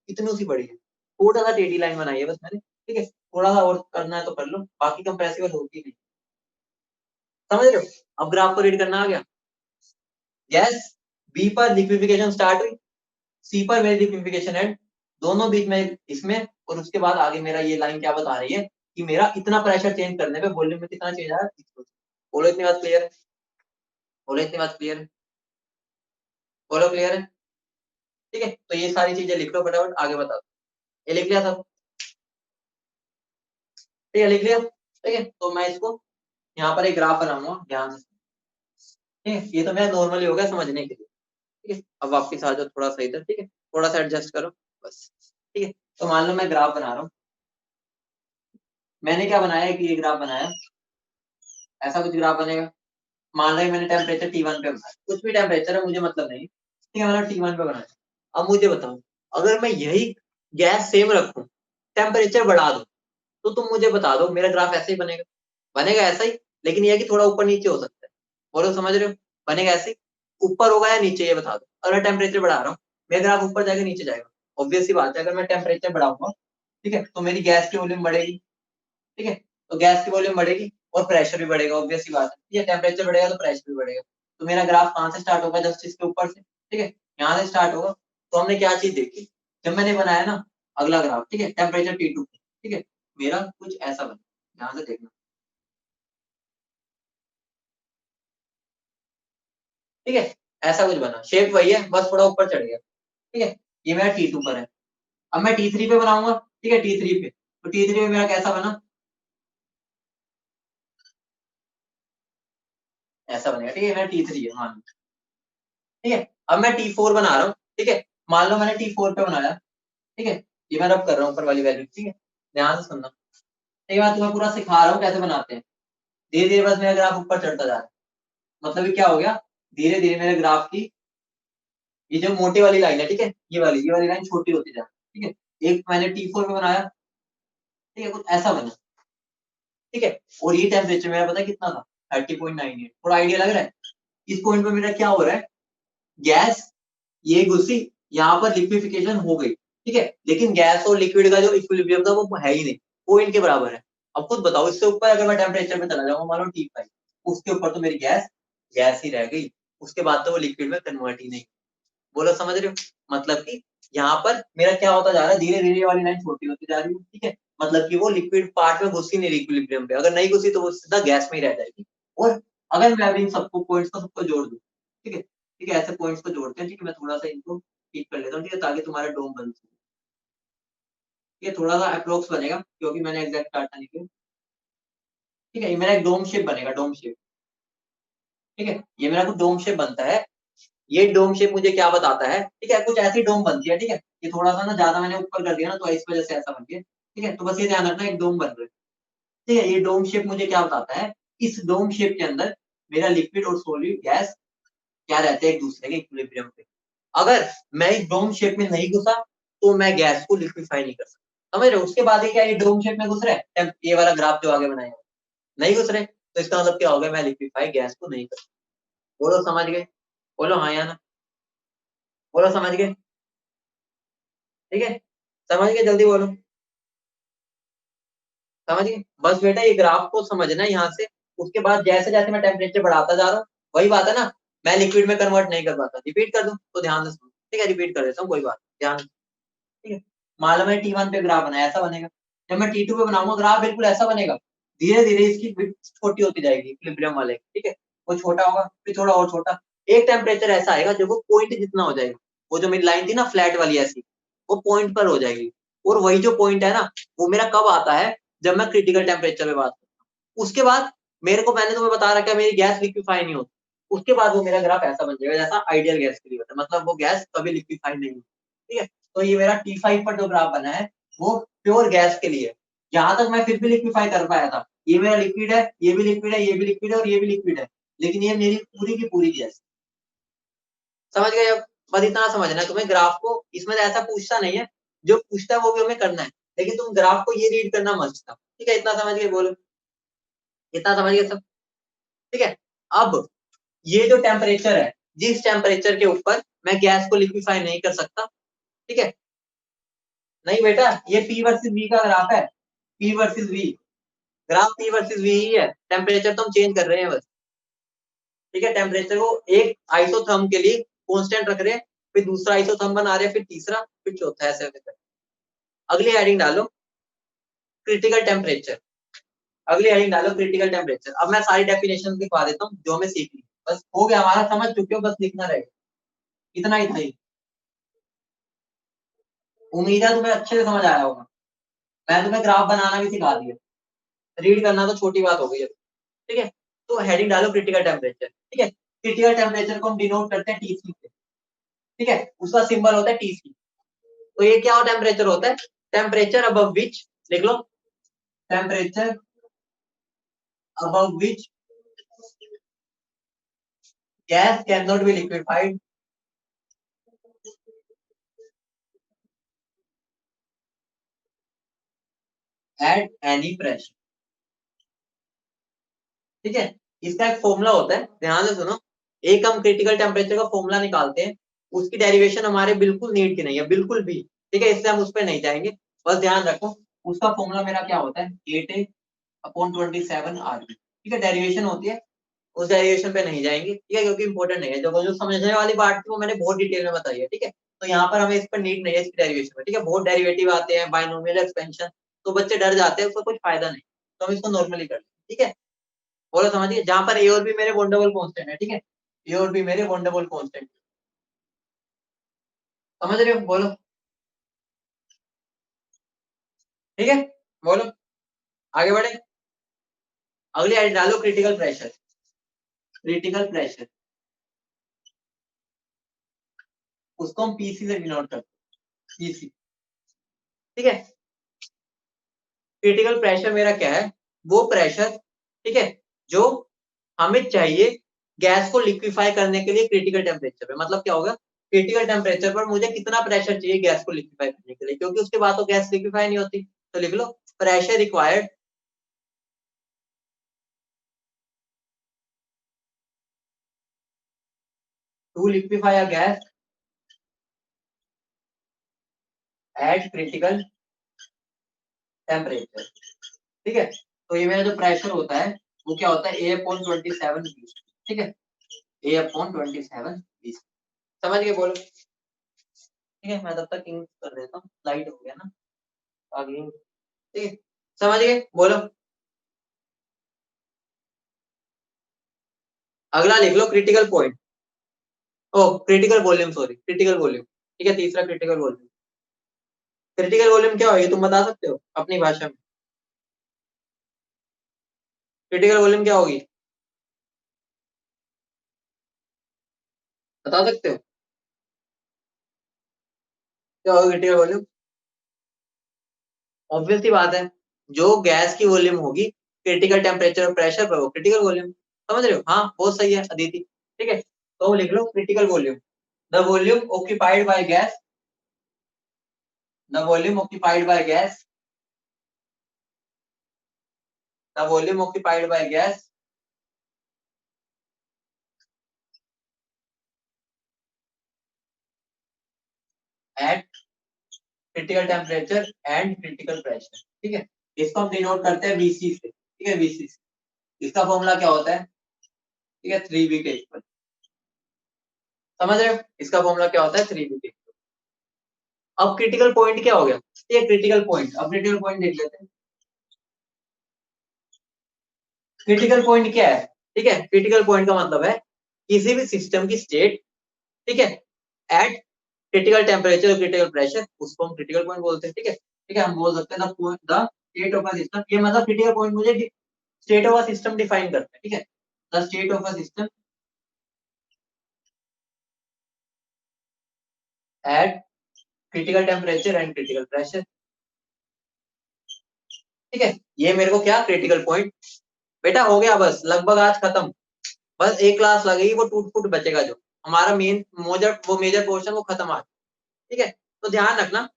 इतनी सी बढ़ी है, थोड़ा सा टेढ़ी लाइन बनाई है बस मैंने, ठीक है, थोड़ा सा और करना है तो कर लो, बाकी कंप्रेसिबल होगी नहीं, समझ रहे हो। अब ग्राफ को रीड करना आ गया, गैस बी पर लिक्विफिकेशन स्टार्ट हुई, सी पर मेरी लिक्विफिकेशन एंड, दोनों बीच में इसमें, और उसके बाद आगे मेरा ये लाइन क्या बता रही है कि मेरा इतना प्रेशर चेंज करने पे वॉल्यूम में कितना चेंज आया, बोलो इतनी बात क्लियर है, बोलो इतनी बात क्लियर है, बोलो क्लियर है, ठीक है। तो ये सारी चीजें लिख लो फटाफट, आगे बता दो, ये लिख लिया सब, ठीक है, लिख लिया, ठीक है। तो मैं इसको यहाँ पर एक ग्राफ बनाऊंगा ध्यान से, ठीक है, ये तो मेरा नॉर्मली हो गया समझने के लिए, ठीक है। अब वापस आ जाओ थोड़ा सा इधर, ठीक है, थोड़ा सा एडजस्ट करो बस, ठीक है। तो मान लो मैं ग्राफ बना रहा हूँ, मैंने क्या बनाया है कि ये ग्राफ बनाया, ऐसा कुछ ग्राफ बनेगा, मान लो मैंने टेम्परेचर T1 पे बनाया, कुछ भी टेम्परेचर है मुझे मतलब नहीं, ठीक है, मैंने T1 पे बनाया। अब मुझे बताओ, अगर मैं यही गैस सेम रखूं, टेम्परेचर बढ़ा दूं, तो तुम मुझे बता दो मेरा ग्राफ ऐसे ही बनेगा, बनेगा ऐसा ही, लेकिन ये है कि थोड़ा ऊपर नीचे हो सकता है। बोलो समझ रहे हो? बनेगा ऐसे ही, ऊपर होगा या नीचे ये बता दो। अगर टेम्परेचर बढ़ा रहा हूँ, मेरा ग्राफ ऊपर जाके नीचे जाएगा, ऑब्वियस सी बात है। अगर मैं टेम्परेचर बढ़ाऊंगा, ठीक है, तो मेरी गैस की वॉल्यूम बढ़ेगी, ठीक है, तो गैस की वॉल्यूम बढ़ेगी और प्रेशर भी बढ़ेगा, ऑब्वियस सी बात है। ठीक है, टेम्परेचर बढ़ेगा तो प्रेशर भी बढ़ेगा। तो मेरा ग्राफ कहाँ से स्टार्ट होगा? जस्ट इसके ऊपर से, ठीक है, यहाँ से स्टार्ट होगा। तो हमने क्या चीज देखी जब मैंने बनाया ना अगला ग्राफ, ठीक है, टेम्परेचर T2, ठीक है, मेरा कुछ ऐसा बना, यहाँ से देखना, ठीक है, ऐसा कुछ बना, शेप वही है, बस थोड़ा ऊपर चढ़ गया, ठीक है। ये मेरा T2 पर है। अब मैं T3 पे बनाऊंगा, ठीक है, T3 पे, तो T3 पे मेरा कैसा बना? ऐसा बनेगा, ठीक है, मेरा T3 है मान लो, ठीक है। अब मैं T4 बना रहा हूँ, ठीक है, मान लो मैंने T4 पे बनाया, ठीक है, ये मैं रब कर रहा हूँ ऊपर वाली वैल्यू, ठीक है, ध्यान से सुनना, ठीक है, मैं तुम्हें पूरा सिखा रहा हूँ कैसे बनाते हैं। धीरे धीरे बस मेरा ग्राफ ऊपर चढ़ता जा रहा है, मतलब ये क्या हो गया, धीरे धीरे मेरे ग्राफ की ये जो मोटी वाली लाइन है, ठीक है, ये वाली लाइन छोटी होती जा रही है, ठीक है। एक मैंने T4 पे बनाया, ठीक है, कुछ ऐसा बना, ठीक है, और ये टेम्परेचर मेरा पता है कितना था? 30.98। थोड़ा आइडिया लग रहा है? इस पॉइंट पे मेरा क्या हो रहा है, गैस ये घुसी, यहाँ पर लिक्विफिकेशन हो गई, ठीक है, लेकिन गैस और लिक्विड का जो इक्विलिब्रियम था वो है ही नहीं, वो इनके बराबर है। अब खुद बताओ, इससे ऊपर अगर मैं टेम्परेचर पे चला जाऊंगा, मान लो T5, उसके ऊपर तो मेरी गैस गैस ही रह गई, उसके बाद तो वो लिक्विड में कन्वर्ट ही नहीं। बोलो समझ रहे हो? मतलब कि यहाँ पर मेरा क्या होता जा रहा है, धीरे धीरे वाली लाइन छोटी होती जा रही है, ठीक है, मतलब कि वो लिक्विड पार्ट में घुसी नहीं रही इक्विलिब्रियम पे, अगर नहीं घुसी तो वो सीधा गैस में ही रह जाएगी। और अगर मैं अभी इन सबको पॉइंट्स को सबको जोड़ दूं, ठीक है, ठीक है, ऐसे पॉइंट्स को जोड़ते हैं, ठीक है, मैं थोड़ा सा इनको ठीक कर लेता हूँ, ठीक है, ताकि तुम्हारा डोम बन सके। ये थोड़ा सा अप्रोक्स बनेगा क्योंकि मैंने एग्जैक्ट काटा नहीं किया, ठीक है, ये मेरा एक डोम शेप बनेगा, डोम शेप, ठीक है, ये मेरा कुछ डोम शेप बनता है। ये डोम शेप मुझे क्या बताता है, ठीक है, कुछ ऐसी डोम बनती है, ठीक है, ये थोड़ा सा ना ज्यादा मैंने ऊपर कर दिया ना, तो इस वजह से ऐसा बन गया, ठीक है, तो बस ये ध्यान रखना एक डोम बन रहा है, ठीक है। ये डोम शेप मुझे क्या बताता है, इस डोम शेप के अंदर मेरा लिक्विड और सॉलिड गैस क्या रहते हैं एक दूसरे के इक्विलिब्रियम पे। अगर मैं इस डोम शेप में नहीं घुसा तो मैं गैस को लिक्विफाई नहीं कर सकता, समझ रहे हो? उसके बाद ये क्या, ये डोम शेप में घुस रहे हैं, ये वाला ग्राफ जो आगे बनाया नहीं घुस रहे, तो इसका मतलब क्या हो गया, मैं लिक्विफाई गैस को नहीं कर सकता। बोलो समझ गए? बोलो हाँ या ना, बोलो समझ गए? ठीक है, समझ गए, जल्दी बोलो, समझ गए? बस बेटा ये ग्राफ को समझना है यहाँ से। उसके बाद जैसे जैसे मैं टेम्परेचर बढ़ाता जा रहा हूँ, वही बात है ना, मैं लिक्विड में कन्वर्ट नहीं कर पाता, रिपीट कर दूं तो ध्यान से सुनो, ठीक है, रिपीट कर देता हूँ, कोई बात ध्यान से, ठीक है। मान लो मैंने T1 पे ग्राफ बनाया, ऐसा बनेगा। जब मैं T2 पे बनाऊंगा ग्राफ बिल्कुल ऐसा बनेगा, धीरे धीरे इसकी width छोटी होती जाएगी इक्विलिब्रियम वाले, ठीक है, वो छोटा होगा, फिर थोड़ा और छोटा, एक टेम्परेचर ऐसा आएगा जब वो पॉइंट जितना हो जाएगा, वो जो मेरी लाइन थी ना फ्लैट वाली ऐसी, वो पॉइंट पर हो जाएगी। और वही जो पॉइंट है ना, वो मेरा कब आता है, जब मैं क्रिटिकल टेम्परेचर पे बात करता हूँ। उसके बाद मेरे को, मैंने तुम्हें बता रखा है मेरी गैस लिक्विफाई नहीं होती, उसके बाद वो मेरा ग्राफ ऐसा बन जाएगा जैसा आइडियल गैस के लिए होता है, मतलब वो गैस कभी लिक्विफाई नहीं होती, ठीक है। तो ये मेरा T5 पर जो ग्राफ बना है वो प्योर गैस के लिए है। यहाँ तक मैं फिर भी लिक्विफाई कर पाया था, ये मेरा लिक्विड है, ये भी लिक्विड है, ये भी लिक्विड है और ये भी लिक्विड है, लेकिन ये मेरी पूरी की पूरी गैस। समझ गए? अब बस इतना समझना है तुम्हें, ग्राफ को इसमें ऐसा पूछता नहीं है, जो पूछता है वो भी हमें करना है, लेकिन तुम ग्राफ को ये रीड करना मस्त था, ठीक है, इतना समझ गए? बोलो, इतना समझ गए सब? ठीक है। अब ये जो टेम्परेचर है, जिस टेम्परेचर के ऊपर मैं गैस को लिक्विफाई नहीं कर सकता, ठीक है, नहीं बेटा, ये P वर्सेस V का ग्राफ है, P versus V, graph P versus V ही है, टेम्परेचर तो हम चेंज कर रहे हैं बस, ठीक है, टेम्परेचर को एक आइसोथर्म के लिए कांस्टेंट रख रहे हैं, फिर दूसरा आइसोथर्म बना रहे हैं, फिर तीसरा, फिर चौथा, ऐसे करके। अगली हेडिंग डालो क्रिटिकल टेम्परेचर, अगली हेडिंग डालो क्रिटिकल टेम्परेचर। अब मैं सारी डेफिनेशन लिखवा देता हूँ जो हमें सीखनी, बस हो गया हमारा, समझ चुके हो, बस लिखना रहेगा, इतना ही था ही। उम्मीद है तुम्हें अच्छे से समझ आया होगा, मैं तुम्हें ग्राफ बनाना भी सिखा दिया, रीड करना तो छोटी बात हो गई है, ठीक है। तो हेडिंग डालो क्रिटिकल टेम्परेचर, ठीक है, क्रिटिकल टेम्परेचर को हम डिनोट करते हैं TC से, ठीक है, उसका सिंबल होता है TC। तो ये क्या टेम्परेचर होता है, टेम्परेचर अबव विच, लिख लो, temperature above which gas can not be liquefied at any pressure, ठीक है, इसका एक फॉर्मूला होता है, ध्यान से सुनो। एक हम क्रिटिकल टेम्परेचर का फॉर्मूला निकालते हैं, उसकी डेरिवेशन हमारे बिल्कुल नीड की नहीं है, बिल्कुल भी। ठीक है, इससे हम उस पर नहीं जाएंगे, बस ध्यान रखो उसका फॉर्मूला मेरा क्या होता है, 8a/27 ठीक है, डेरिवेशन होती है, उस डेरिवेशन पे नहीं जाएंगे, ठीक है, क्योंकि इंपॉर्टेंट नहीं है। जो समझने वाली बात थी वो मैंने बहुत डिटेल में बताई है, ठीक है। तो यहाँ पर हमें इस पर नीड नहीं है इसकी डेरिवेशन में, ठीक है। बहुत डेरिवेटिव आते हैं, बाइनोमियल एक्सपेंशन, तो बच्चे डर जाते हैं, उसका कुछ फायदा नहीं, तो हम इसको नॉर्मली कर लेंगे, ठीक है। बोलो समझिए, जहां पर ए और बी मेरे बॉन्डेबल कांस्टेंट है, ठीक है, ए और बी मेरे बॉन्डेबल कांस्टेंट, समझ रहे हो, बोलो, ठीक है, बोलो, आगे बढ़े। अगली आइडिया डालो, क्रिटिकल प्रेशर। क्रिटिकल प्रेशर उसको हम पीसी से डिनोट करते हैं, पीसी, ठीक है। क्रिटिकल प्रेशर मेरा क्या है, वो प्रेशर, ठीक है, जो हमें चाहिए गैस को लिक्विफाई करने के लिए क्रिटिकल टेम्परेचर पे। मतलब क्या होगा, क्रिटिकल टेम्परेचर पर मुझे कितना प्रेशर चाहिए गैस को लिक्विफाई करने के लिए, क्योंकि उसके बाद तो गैस लिक्विफाई नहीं होती। तो लिख लो, pressure required to liquefy a gas at critical temperature, ठीक है। तो ये मेरा जो प्रेशर होता है वो क्या होता है, A/27 ठीक है, A/27 समझ गए, बोलो, ठीक है। मैं तब तक इंक कर देता हूँ, लाइट हो गया ना आगे, ठीक है, समझ गए, बोलो। अगला लिख लो, क्रिटिकल पॉइंट, ओ critical volume, sorry, critical volume, ठीक है, तीसरा क्रिटिकल वॉल्यूम। क्रिटिकल वॉल्यूम क्या होगी, तुम बता सकते हो अपनी भाषा में, क्रिटिकल वॉल्यूम क्या होगी, बता सकते हो क्या होगी क्रिटिकल वॉल्यूम? ऑब्वियस सी बात है, जो गैस की वॉल्यूम होगी क्रिटिकल टेम्परेचर और प्रेशर पर, वो क्रिटिकल वॉल्यूम, समझ रहे हो, हाँ बहुत सही है अदिति, ठीक है। तो लिख लो critical volume, the volume occupied by gas, the volume occupied by gas, the volume occupied by gas at critical temperature and critical pressure, ठीक है। इसको हम डिनोट करते हैं वीसी से, ठीक है, वीसी से। इसका फॉर्मूला क्या होता है, ठीक है, 3V के इक्वल, समझ रहे हो, इसका फॉर्मूला क्या होता है, 3V के इक्वल। अब क्रिटिकल पॉइंट क्या हो गया, ये क्रिटिकल पॉइंट, अब क्रिटिकल पॉइंट देख लेते हैं। क्रिटिकल पॉइंट क्या है, ठीक है, क्रिटिकल पॉइंट का मतलब है किसी भी सिस्टम की स्टेट, ठीक है, एट क्रिटिकल टेम्परेचर और क्रिटिकल प्रेशर, उसको हम क्रिटिकल पॉइंट बोलते हैं, ठीक है, ठीक है। हम बोल सकते हैं the state of a system, ये मतलब क्रिटिकल पॉइंट मुझे state of a system define करता है, ठीक है, the state of a system eight critical temperature and critical pressure, ठीक है। ये मेरे को क्या, क्रिटिकल पॉइंट, बेटा हो गया, बस लगभग आज खत्म, बस एक क्लास लगेगी, वो टूट फूट बचेगा, जो हमारा मेन मेजर पोर्शन वो खत्म आज, ठीक है। तो ध्यान रखना,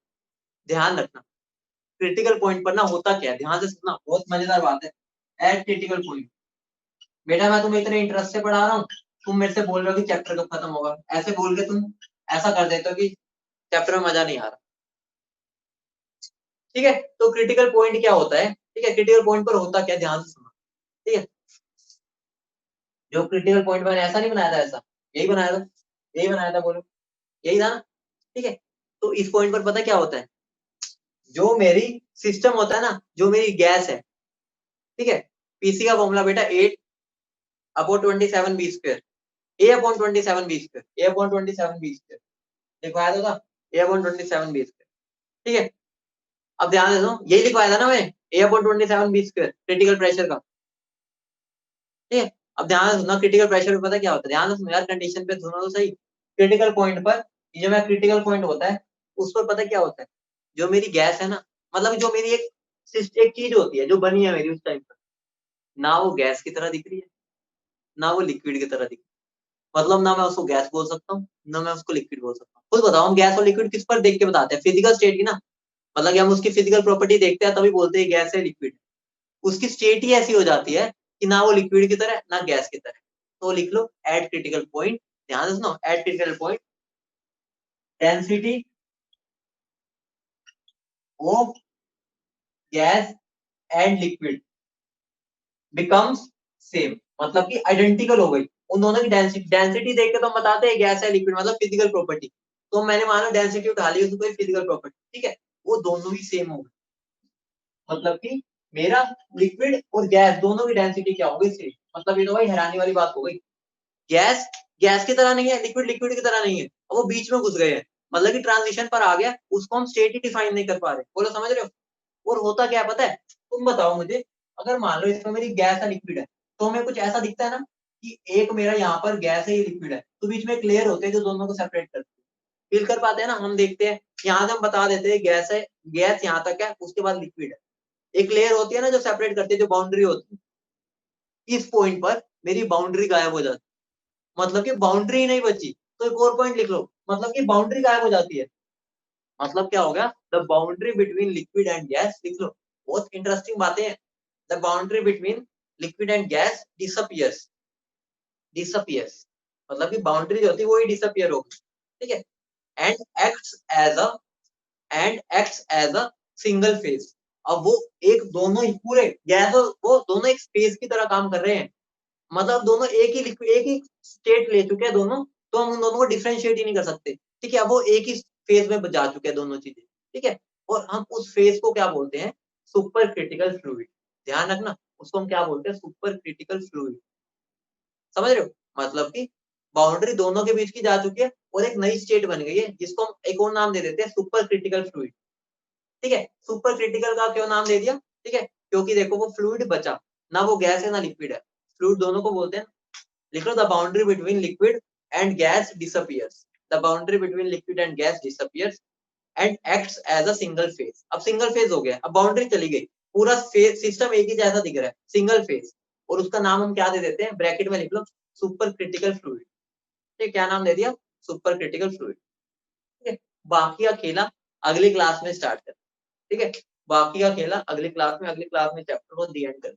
ध्यान रखना, क्रिटिकल पॉइंट पर ना होता क्या है, ध्यान से सुनना, बहुत मजेदार बात है। एट क्रिटिकल पॉइंट, बेटा मैं तुम्हें इतने इंटरेस्ट से पढ़ा रहा हूँ, तुम मेरे से बोल रहे हो कि चैप्टर कब खत्म होगा, ऐसे बोल के तुम ऐसा कर देते हो कि चैप्टर में मजा नहीं आ रहा, ठीक है। तो क्रिटिकल पॉइंट क्या होता है, ठीक है, क्रिटिकल पॉइंट पर होता क्या, ध्यान से सुनो, ठीक है। जो क्रिटिकल पॉइंट मैंने ऐसा नहीं बनाया था, ऐसा यही बनाया था, यही बनाया था, बोलो, यही था ना, ठीक है। तो इस पॉइंट पर पता क्या होता है, जो मेरी सिस्टम होता है ना, जो मेरी गैस है, ठीक है, पीसी का फॉर्मूला बेटा 8/27 B², A/27 B², A/27 B², लिखवाया तो था, A/27 B², ठीक है। अब ध्यान दे दो, यही लिखवाया था ना मैं, A/27 B² क्रिटिकल प्रेशर का, ठीक है। अब ध्यान से सुनना, क्रिटिकल प्रेशर पे पता क्या होता है, ध्यान से सुनो यार, कंडीशन पे सुनो तो सही। क्रिटिकल पॉइंट पर, ये जो मेरा क्रिटिकल पॉइंट होता है, उस पर पता क्या होता है, जो मेरी गैस है ना, मतलब जो मेरी एक चीज होती है जो बनी है मेरी उस टाइम पर, ना वो गैस की तरह दिख रही है, ना वो लिक्विड की तरह दिख रही है। मतलब ना मैं उसको गैस बोल सकता हूँ, ना मैं उसको लिक्विड बोल सकता हूँ। खुद बताओ, हम गैस और लिक्विड किस पर देख के बताते हैं, फिजिकल स्टेट की ना, मतलब कि हम उसकी फिजिकल प्रॉपर्टी देखते हैं तभी बोलते हैं गैस है लिक्विड, उसकी स्टेट ही ऐसी हो जाती है कि ना वो लिक्विड की तरह ना गैस की तरह। तो लिख लो एट क्रिटिकल पॉइंट, ध्यान से सुनो, eight critical point density of gas and liquid becomes same, मतलब कि आइडेंटिकल हो गई उन दोनों की डेंसिटी। डेंसिटी देख के तो हम बताते हैं गैस है लिक्विड, मतलब फिजिकल प्रॉपर्टी। तो मैंने मानो डेंसिटी उठा ली, उसको कोई फिजिकल प्रॉपर्टी, ठीक है, वो दोनों ही सेम हो गई, मतलब कि मेरा लिक्विड और गैस दोनों की डेंसिटी क्या हो गई सेम। मतलब ये तो भाई हैरानी वाली बात हो गई, गैस गैस की तरह नहीं है, लिक्विड लिक्विड की तरह नहीं है, और वो बीच में घुस गए हैं, मतलब कि ट्रांजिशन पर आ गया, उसको हम स्टेट ही डिफाइन नहीं कर पा रहे। बोलो समझ रहे हो। और होता क्या है पता है, तुम बताओ मुझे, अगर मान लो इसमें मेरी गैस है लिक्विड है, तो हमें कुछ ऐसा दिखता है ना कि एक मेरा यहाँ पर गैस है, ये लिक्विड है, तो बीच में एक लेयर होते हैं जो दोनों को सेपरेट करते हैं, फील कर पाते हैं ना। हम देखते हैं यहाँ से हम बता देते हैं गैस है, गैस यहाँ तक है, उसके बाद लिक्विड है, एक लेयर होती है ना जो सेपरेट करती है, जो बाउंड्री होती है। इस पॉइंट पर मेरी बाउंड्री गायब हो जाती है, मतलब कि बाउंड्री ही नहीं बची। तो एक और पॉइंट लिख लो, मतलब कि बाउंड्री गायब हो जाती है, मतलब क्या हो गया, the boundary between liquid and gas, लिख लो, बहुत इंटरेस्टिंग बातें हैं। The boundary between liquid and gas disappears, disappears, मतलब कि बाउंड्री जो होती है वो ही डिसअपियर होगी, ठीक है। And acts as a and acts as a single phase, अब वो एक दोनों ही पूरे गैस और वो दोनों एक फेज की तरह काम कर रहे हैं, मतलब दोनों एक ही लिक्विड एक ही स्टेट ले चुके हैं दोनों, तो हम उन दोनों को डिफरेंशिएट ही नहीं कर सकते, ठीक है। अब वो एक ही फेज में जा चुके हैं दोनों चीजें, ठीक है। और हम उस फेज को क्या बोलते हैं, सुपर क्रिटिकल फ्लूइड, ध्यान रखना, उसको हम क्या बोलते हैं, सुपर क्रिटिकल फ्लूइड, समझ रहे हो। मतलब कि बाउंड्री दोनों के बीच की जा चुकी है और एक नई स्टेट बन गई है, जिसको हम एक और नाम दे देते हैं सुपर क्रिटिकल फ्लूइड, ठीक है। सुपर क्रिटिकल का क्यों नाम दे दिया, ठीक है, क्योंकि देखो वो फ्लूइड बचा, ना वो गैस है ना लिक्विड है, फ्लूइड दोनों को बोलते हैं। लिख लो the boundary between liquid and gas disappears, the boundary between liquid and gas disappears and acts as a single phase. अब सिंगल फेज हो गया, अब बाउंड्री चली गई, पूरा फेज सिस्टम एक ही जैसा दिख रहा है, सिंगल फेज, और उसका नाम हम क्या दे देते हैं, ब्रैकेट में लिख लो सुपर क्रिटिकल फ्लूइड, ठीक, क्या नाम दे दिया, सुपर क्रिटिकल फ्लूइड, ठीक है। बाकी का खेला अगली क्लास में स्टार्ट कर, ठीक है, बाकी का खेला अगली क्लास में, अगली क्लास में चैप्टर को दी एंड कर।